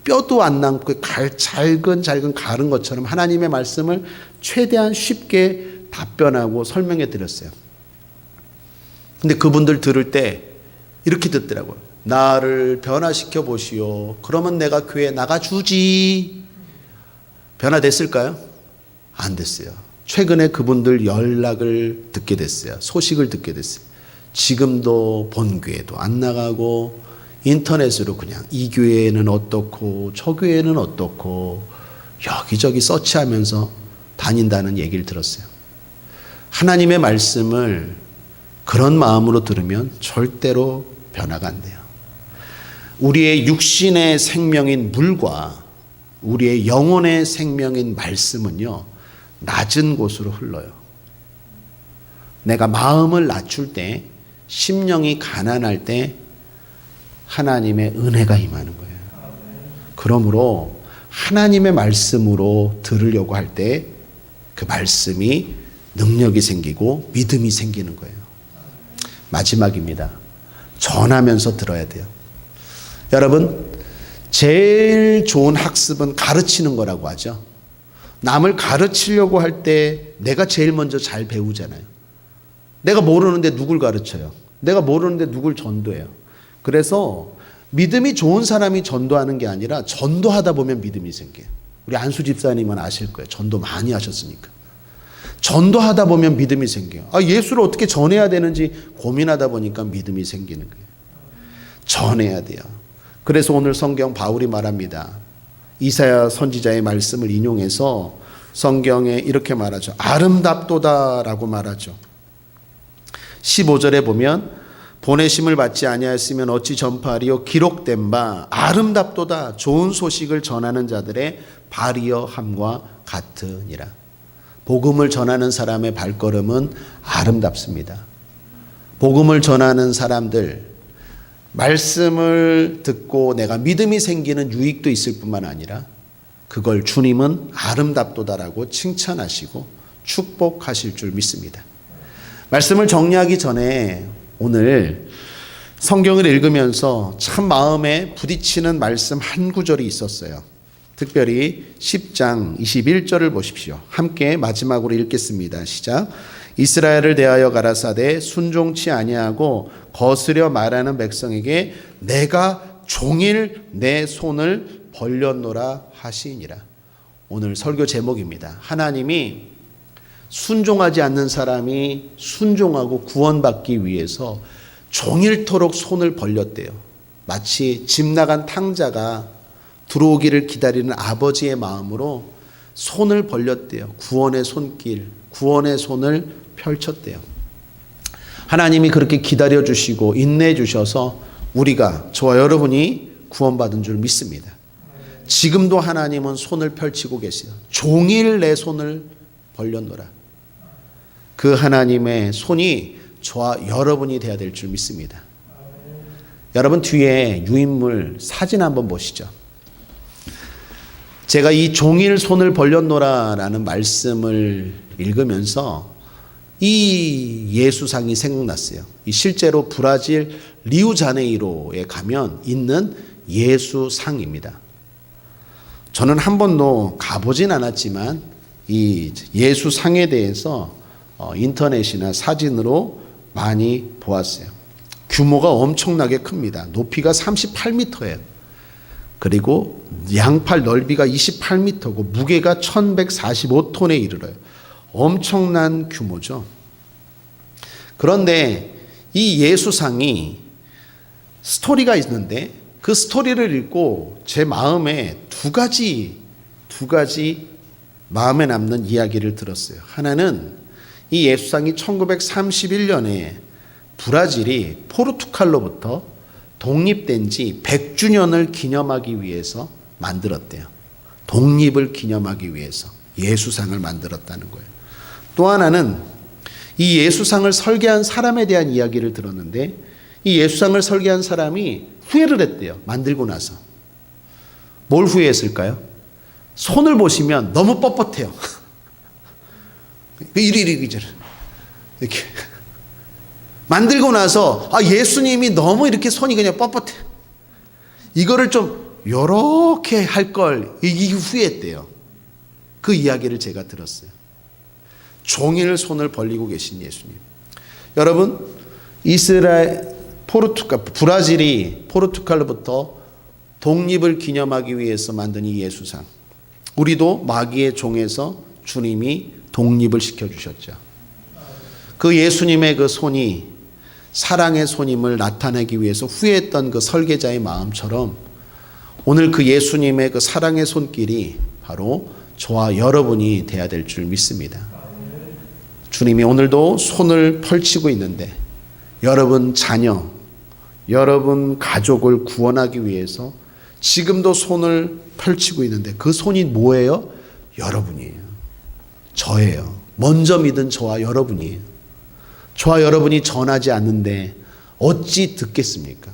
S1: 뼈도 안 남고 잘근 가른 것처럼 하나님의 말씀을 최대한 쉽게 답변하고 설명해 드렸어요. 근데 그분들 들을 때 이렇게 듣더라고요. 나를 변화시켜 보시오. 그러면 내가 교회에 나가주지. 변화됐을까요? 안 됐어요. 최근에 그분들 연락을 듣게 됐어요. 소식을 듣게 됐어요. 지금도 본교회도 안 나가고 인터넷으로 그냥 이 교회는 어떻고 저 교회는 어떻고 여기저기 서치하면서 다닌다는 얘기를 들었어요. 하나님의 말씀을 그런 마음으로 들으면 절대로 변화가 안 돼요. 우리의 육신의 생명인 물과 우리의 영혼의 생명인 말씀은요, 낮은 곳으로 흘러요. 내가 마음을 낮출 때, 심령이 가난할 때 하나님의 은혜가 임하는 거예요. 그러므로 하나님의 말씀으로 들으려고 할 때 그 말씀이 능력이 생기고 믿음이 생기는 거예요. 마지막입니다. 전하면서 들어야 돼요. 여러분, 제일 좋은 학습은 가르치는 거라고 하죠. 남을 가르치려고 할 때 내가 제일 먼저 잘 배우잖아요. 내가 모르는데 누굴 가르쳐요? 내가 모르는데 누굴 전도해요? 그래서 믿음이 좋은 사람이 전도하는 게 아니라 전도하다 보면 믿음이 생겨요. 우리 안수 집사님은 아실 거예요. 전도 많이 하셨으니까. 전도하다 보면 믿음이 생겨요. 예수를 어떻게 전해야 되는지 고민하다 보니까 믿음이 생기는 거예요. 전해야 돼요. 그래서 오늘 성경 바울이 말합니다. 이사야 선지자의 말씀을 인용해서 성경에 이렇게 말하죠. 아름답도다라고 말하죠. 15절에 보면 보내심을 받지 아니하였으면 어찌 전파하리요 기록된 바 아름답도다 좋은 소식을 전하는 자들의 발이여 함과 같으니라. 복음을 전하는 사람의 발걸음은 아름답습니다. 복음을 전하는 사람들, 말씀을 듣고 내가 믿음이 생기는 유익도 있을 뿐만 아니라 그걸 주님은 아름답도다라고 칭찬하시고 축복하실 줄 믿습니다. 말씀을 정리하기 전에 오늘 성경을 읽으면서 참 마음에 부딪히는 말씀 한 구절이 있었어요. 특별히 10장 21절을 보십시오. 함께 마지막으로 읽겠습니다. 시작. 이스라엘을 대하여 가라사대 순종치 아니하고 거스려 말하는 백성에게 내가 종일 내 손을 벌렸노라 하시니라. 오늘 설교 제목입니다. 하나님이 순종하지 않는 사람이 순종하고 구원받기 위해서 종일토록 손을 벌렸대요. 마치 집 나간 탕자가 들어오기를 기다리는 아버지의 마음으로 손을 벌렸대요. 구원의 손길, 구원의 손을 펼쳤대요. 하나님이 그렇게 기다려주시고 인내해주셔서 우리가, 저와 여러분이 구원받은 줄 믿습니다. 지금도 하나님은 손을 펼치고 계세요. 종일 내 손을 벌렸노라. 그 하나님의 손이 저와 여러분이 되어야 될 줄 믿습니다. 여러분 뒤에 유인물 사진 한번 보시죠. 제가 이 종일 손을 벌렸노라라는 말씀을 읽으면서 이 예수상이 생각났어요. 이 실제로 브라질 리우자네이로에 가면 있는 예수상입니다. 저는 한 번도 가보진 않았지만 이 예수상에 대해서 인터넷이나 사진으로 많이 보았어요. 규모가 엄청나게 큽니다. 높이가 38m예요. 그리고 양팔 넓이가 28m고 무게가 1145톤에 이르러요. 엄청난 규모죠. 그런데 이 예수상이 스토리가 있는데 그 스토리를 읽고 제 마음에 두 가지 마음에 남는 이야기를 들었어요. 하나는 이 예수상이 1931년에 브라질이 포르투갈로부터 독립된 지 100주년을 기념하기 위해서 만들었대요. 독립을 기념하기 위해서 예수상을 만들었다는 거예요. 또 하나는 이 예수상을 설계한 사람에 대한 이야기를 들었는데 이 예수상을 설계한 사람이 후회를 했대요. 만들고 나서. 뭘 후회했을까요? 손을 보시면 너무 뻣뻣해요. 이렇게 만들고 나서 예수님이 너무 이렇게 손이 그냥 뻣뻣해. 이거를 좀 요렇게 할 걸 이 후회했대요. 그 이야기를 제가 들었어요. 종일 손을 벌리고 계신 예수님. 여러분, 브라질이 포르투갈로부터 독립을 기념하기 위해서 만든 이 예수상. 우리도 마귀의 종에서 주님이 독립을 시켜주셨죠. 그 예수님의 그 손이 사랑의 손임을 나타내기 위해서 후회했던 그 설계자의 마음처럼 오늘 그 예수님의 그 사랑의 손길이 바로 저와 여러분이 돼야 될 줄 믿습니다. 주님이 오늘도 손을 펼치고 있는데 여러분 자녀, 여러분 가족을 구원하기 위해서 지금도 손을 펼치고 있는데 그 손이 뭐예요? 여러분이에요. 저예요. 먼저 믿은 저와 여러분이에요. 저와 여러분이 전하지 않는데 어찌 듣겠습니까?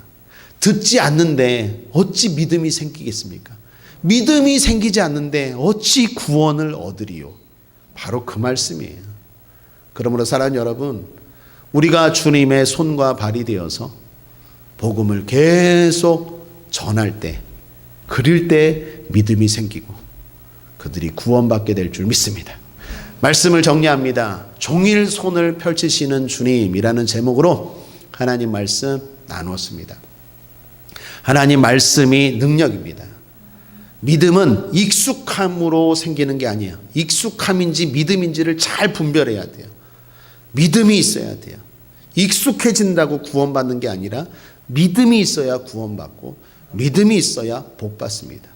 S1: 듣지 않는데 어찌 믿음이 생기겠습니까? 믿음이 생기지 않는데 어찌 구원을 얻으리요? 바로 그 말씀이에요. 그러므로 사랑하는 여러분, 우리가 주님의 손과 발이 되어서 복음을 계속 전할 때, 그릴 때 믿음이 생기고 그들이 구원받게 될 줄 믿습니다. 말씀을 정리합니다. 종일 손을 펼치시는 주님이라는 제목으로 하나님 말씀 나누었습니다. 하나님 말씀이 능력입니다. 믿음은 익숙함으로 생기는 게 아니에요. 익숙함인지 믿음인지를 잘 분별해야 돼요. 믿음이 있어야 돼요. 익숙해진다고 구원받는 게 아니라 믿음이 있어야 구원받고 믿음이 있어야 복 받습니다.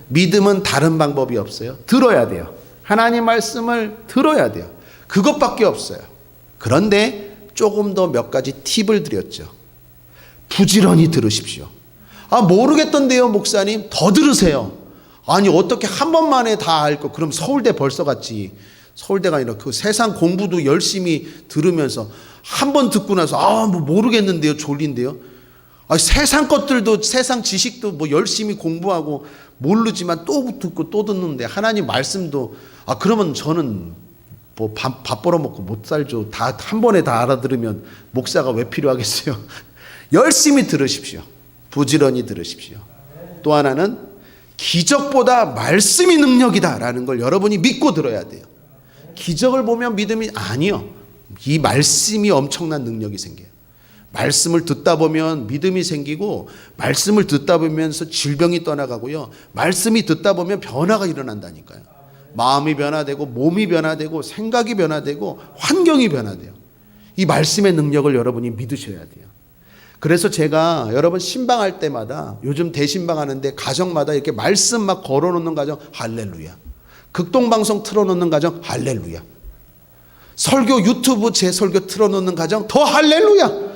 S1: 믿음은 다른 방법이 없어요. 들어야 돼요. 하나님 말씀을 들어야 돼요. 그것밖에 없어요. 그런데 조금 더 몇 가지 팁을 드렸죠. 부지런히 들으십시오. 모르겠던데요, 목사님. 더 들으세요. 아니, 어떻게 한 번만에 다 알고, 그럼 서울대 벌써 갔지. 서울대가 아니라 그 세상 공부도 열심히 들으면서 한 번 듣고 나서 뭐 모르겠는데요, 졸린데요. 세상 것들도, 세상 지식도 뭐 열심히 공부하고 모르지만 또 듣고 또 듣는데 하나님 말씀도 그러면 저는 뭐 밥 벌어먹고 못 살죠. 다 한 번에 다 알아들으면 목사가 왜 필요하겠어요? 열심히 들으십시오. 부지런히 들으십시오. 또 하나는 기적보다 말씀이 능력이다라는 걸 여러분이 믿고 들어야 돼요. 기적을 보면 믿음이 아니요. 이 말씀이 엄청난 능력이 생겨요. 말씀을 듣다 보면 믿음이 생기고, 말씀을 듣다 보면서 질병이 떠나가고요. 말씀이 듣다 보면 변화가 일어난다니까요. 마음이 변화되고, 몸이 변화되고, 생각이 변화되고, 환경이 변화돼요. 이 말씀의 능력을 여러분이 믿으셔야 돼요. 그래서 제가 여러분 신방할 때마다, 요즘 대신방하는데 가정마다 이렇게 말씀 막 걸어놓는 가정 할렐루야, 극동방송 틀어놓는 가정 할렐루야, 설교 유튜브 제 설교 틀어놓는 가정 더 할렐루야,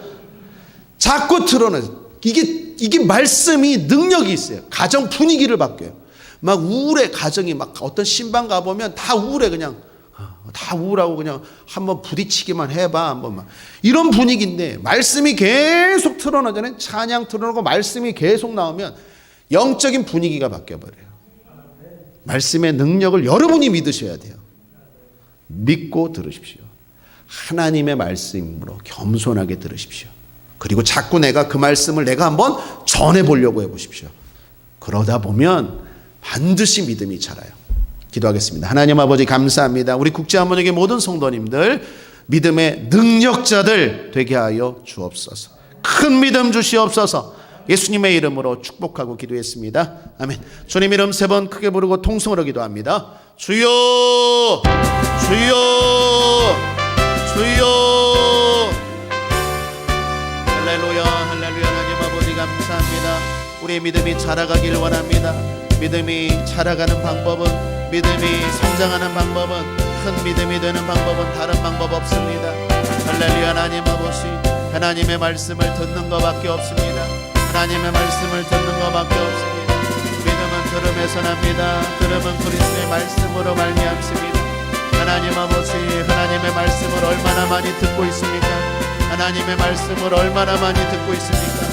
S1: 자꾸 틀어놓아요. 이게 말씀이 능력이 있어요. 가정 분위기를 바뀌어요. 막 우울해, 가정이 막 어떤 신방 가보면 다 우울해. 그냥 다 우울하고 그냥 한번 부딪히기만 해봐 한번 막 이런 분위기인데, 말씀이 계속 틀어놓잖아요. 찬양 틀어놓고 말씀이 계속 나오면 영적인 분위기가 바뀌어버려요. 말씀의 능력을 여러분이 믿으셔야 돼요. 믿고 들으십시오. 하나님의 말씀으로 겸손하게 들으십시오. 그리고 자꾸 내가 그 말씀을 내가 한번 전해보려고 해보십시오. 그러다 보면 반드시 믿음이 자라요. 기도하겠습니다. 하나님 아버지 감사합니다. 우리 국제한문역의 모든 성도님들 믿음의 능력자들 되게 하여 주옵소서. 큰 믿음 주시옵소서. 예수님의 이름으로 축복하고 기도했습니다. 아멘. 주님 이름 3번 크게 부르고 통성으로 기도합니다. 주여, 주여, 주여. 할렐루야, 할렐루야. 하나님 아버지 감사합니다. 우리의 믿음이 자라가길 원합니다. 믿음이 자라가는 방법은, 믿음이 성장하는 방법은, 큰 믿음이 되는 방법은 다른 방법 없습니다. 할렐루야. 하나님 아버지, 하나님의 말씀을 듣는 것밖에 없습니다. 하나님의 말씀을 듣는 것밖에 없습니다. 믿음은 들음에서 납니다. 들음은 그리스도의 말씀으로 말미암습니다. 하나님 아버지, 하나님의 말씀을 얼마나 많이 듣고 있습니까? 하나님의 말씀을 얼마나 많이 듣고 있습니까?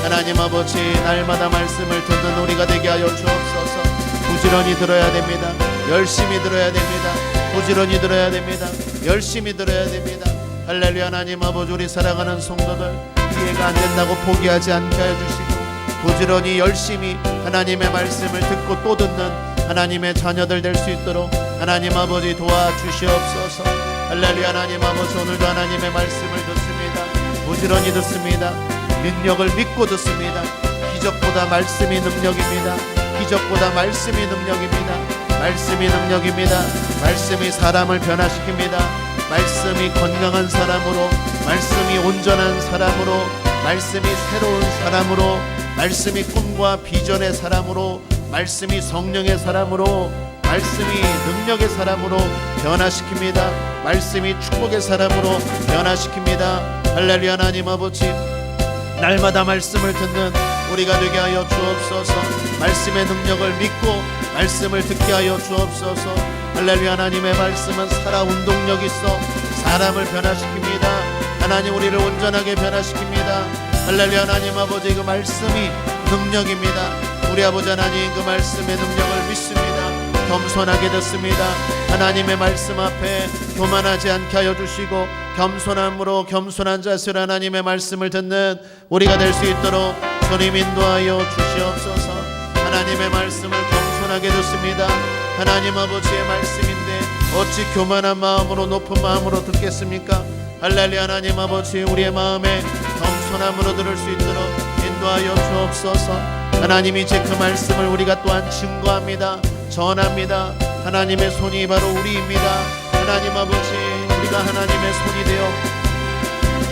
S1: 하나님 아버지, 날마다 말씀을 듣는 우리가 되게 하여 주옵소서. 부지런히 들어야 됩니다. 열심히 들어야 됩니다. 부지런히 들어야 됩니다. 열심히 들어야 됩니다. 할렐루야. 하나님 아버지, 우리 사랑하는 성도들 이해가 안 된다고 포기하지 않게 하여 주시고, 부지런히 열심히 하나님의 말씀을 듣고 또 듣는 하나님의 자녀들 될 수 있도록 하나님 아버지 도와주시옵소서. 할렐루야. 하나님 아버지, 오늘도 하나님의 말씀을 듣습니다. 부지런히 듣습니다. 능력을 믿고 듣습니다. 기적보다 말씀이 능력입니다. 기적보다 말씀이 능력입니다. 말씀이 능력입니다. 말씀이 사람을 변화시킵니다. 말씀이 건강한 사람으로, 말씀이 온전한 사람으로, 말씀이 새로운 사람으로, 말씀이 꿈과 비전의 사람으로, 말씀이 성령의 사람으로, 말씀이 능력의 사람으로 변화시킵니다. 말씀이 축복의 사람으로 변화시킵니다. 할렐루야. 하나님 아버지, 날마다 말씀을 듣는 우리가 되게 하여 주옵소서. 말씀의 능력을 믿고 말씀을 듣게 하여 주옵소서. 할렐루야. 하나님의 말씀은 살아 운동력 있어 사람을 변화시킵니다. 하나님 우리를 온전하게 변화시킵니다. 할렐루야. 하나님 아버지, 그 말씀이 능력입니다. 우리 아버지 하나님, 그 말씀의 능력을 믿습니다. 겸손하게 듣습니다. 하나님의 말씀 앞에 교만하지 않게 하여 주시고, 겸손함으로 겸손한 자세로 하나님의 말씀을 듣는 우리가 될 수 있도록 주님 인도하여 주시옵소서. 하나님의 말씀을 겸손하게 듣습니다. 하나님 아버지의 말씀인데 어찌 교만한 마음으로, 높은 마음으로 듣겠습니까? 할렐루야. 하나님 아버지, 우리의 마음에 겸손함으로 들을 수 있도록 인도하여 주옵소서. 하나님 이제 그 말씀을 우리가 또한 증거합니다. 전합니다. 하나님의 손이 바로 우리입니다. 하나님 아버지, 우리가 하나님의 손이 되어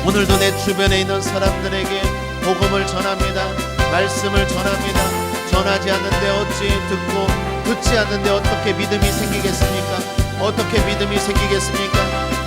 S1: 오늘도 내 주변에 있는 사람들에게 복음을 전합니다. 말씀을 전합니다. 전하지 않는데 어찌 듣고 듣지 않는데 어떻게 믿음이 생기겠습니까? 어떻게 믿음이 생기겠습니까?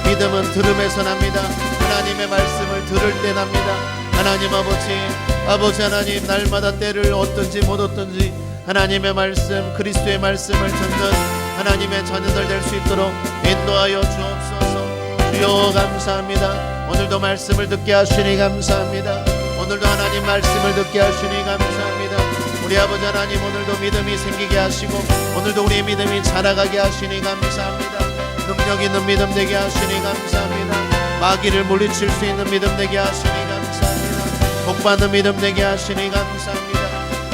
S1: 믿음은 들음에서 납니다. 하나님의 말씀을 들을 때 납니다. 하나님 아버지 하나님, 날마다 때를 얻든지 못 얻든지 하나님의 말씀, 그리스도의 말씀을 듣는 하나님의 자녀들 될 수 있도록 인도하여 주옵소서. 주여 감사합니다. 오늘도 말씀을 듣게 하시니 감사합니다. 오늘도 하나님 말씀을 듣게 하시니 감사합니다. 우리 아버지 하나님, 오늘도 믿음이 생기게 하시고 오늘도 우리의 믿음이 자라가게 하시니 감사합니다. 능력 있는 믿음 되게 하시니 감사합니다. 마귀를 물리칠 수 있는 믿음 되게 하시니 감사합니다. 복받는 믿음 되게 하시니 감사합니다.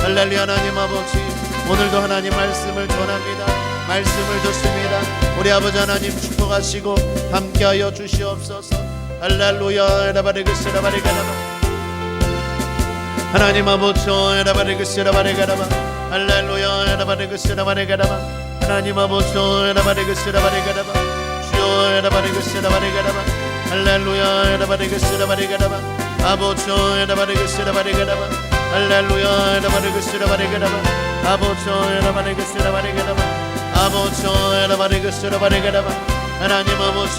S1: 할렐루야. 하나님 아버지, 오늘도 하나님 말씀을 전합니다. 말씀을 듣습니다. 우리 아버지 하나님 축복하시고 함께하여 주시옵소서. 할렐루야. 하나님 아버지, 할렐루야. 하나님 아버지, 주여, 할렐루야. 아버지, 할렐루야. 하나님 아버지,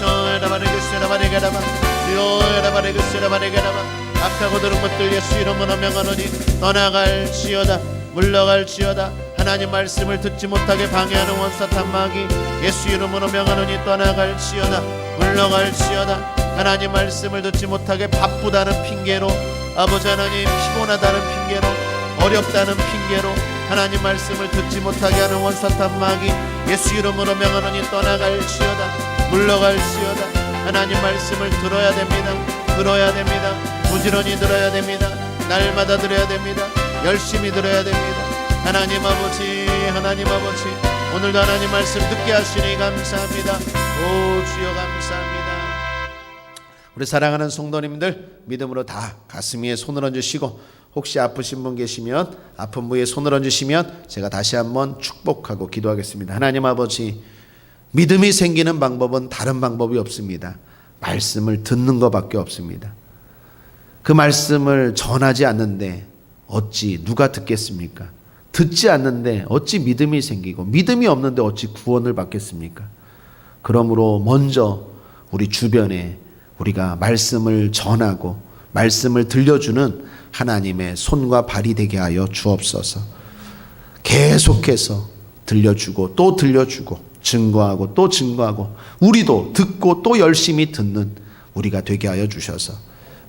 S1: 악하고 들은 것들 예수 이름으로 명하노니 떠나갈지어다, 물러갈지어다. 하나님 말씀을 듣지 못하게 방해하는 원사탄 마귀 예수 이름으로 명하노니 떠나갈지어다, 물러갈지어다. 하나님 말씀을 듣지 못하게 바쁘다는 핑계로, 아버지 하나님 피곤하다는 핑계로, 어렵다는 핑계로 하나님 말씀을 듣지 못하게 하는 원사탄 마귀 예수 이름으로 명하노니 떠나갈지어다, 물러갈지어다. 하나님 말씀을 들어야 됩니다. 들어야 됩니다. 부지런히 들어야 됩니다. 날마다 들어야 됩니다. 열심히 들어야 됩니다. 하나님 아버지, 오늘도 하나님 말씀 듣게 하시니 감사합니다. 오 주여 감사합니다. 우리 사랑하는 성도님들, 믿음으로 다 가슴 위에 손을 얹으시고 혹시 아프신 분 계시면 아픈 부위에 손을 얹으시면 제가 다시 한번 축복하고 기도하겠습니다. 하나님 아버지, 믿음이 생기는 방법은 다른 방법이 없습니다. 말씀을 듣는 것밖에 없습니다. 그 말씀을 전하지 않는데 어찌 누가 듣겠습니까? 듣지 않는데 어찌 믿음이 생기고 믿음이 없는데 어찌 구원을 받겠습니까? 그러므로 먼저 우리 주변에 우리가 말씀을 전하고 말씀을 들려주는 하나님의 손과 발이 되게 하여 주옵소서. 계속해서 들려주고 또 들려주고 증거하고 또 증거하고 우리도 듣고 또 열심히 듣는 우리가 되게 하여 주셔서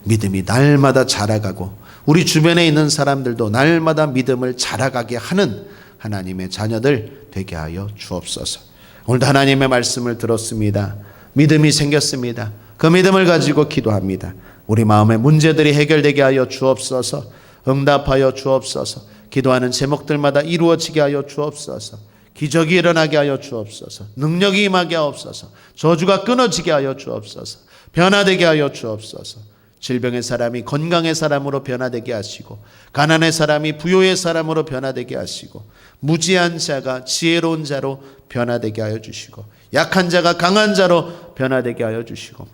S1: 믿음이 날마다 자라가고 우리 주변에 있는 사람들도 날마다 믿음을 자라가게 하는 하나님의 자녀들 되게 하여 주옵소서. 오늘도 하나님의 말씀을 들었습니다. 믿음이 생겼습니다. 그 믿음을 가지고 기도합니다. 우리 마음의 문제들이 해결되게 하여 주옵소서. 응답하여 주옵소서. 기도하는 제목들마다 이루어지게 하여 주옵소서. 기적이 일어나게 하여 주옵소서. 능력이 임하게 하옵소서. 저주가 끊어지게 하여 주옵소서. 변화되게 하여 주옵소서. 질병의 사람이 건강의 사람으로 변화되게 하시고 가난의 사람이 부요의 사람으로 변화되게 하시고 무지한 자가 지혜로운 자로 변화되게 하여 주시고 약한 자가 강한 자로 변화되게 하여 주시고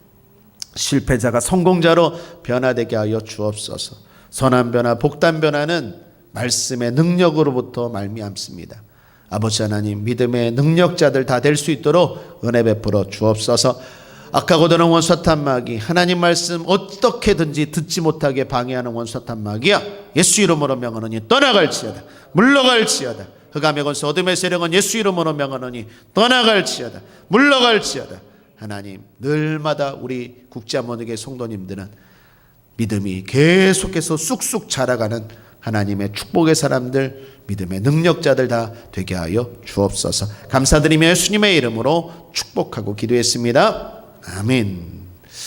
S1: 실패자가 성공자로 변화되게 하여 주옵소서. 선한 변화, 복단 변화는 말씀의 능력으로부터 말미암습니다. 아버지 하나님, 믿음의 능력자들 다 될 수 있도록 은혜 베풀어 주옵소서. 악하고 드는 원수탄 마귀, 하나님 말씀 어떻게든지 듣지 못하게 방해하는 원수탄 마귀야, 예수 이름으로 명하노니 떠나갈지어다, 물러갈지어다. 흑암의 권세 어둠의 세력은 예수 이름으로 명하노니 떠나갈지어다, 물러갈지어다. 하나님, 늘마다 우리 국제한문회계 성도님들은 믿음이 계속해서 쑥쑥 자라가는 하나님의 축복의 사람들, 믿음의 능력자들 다 되게 하여 주옵소서. 감사드리며 예수님의 이름으로 축복하고 기도했습니다. 아멘.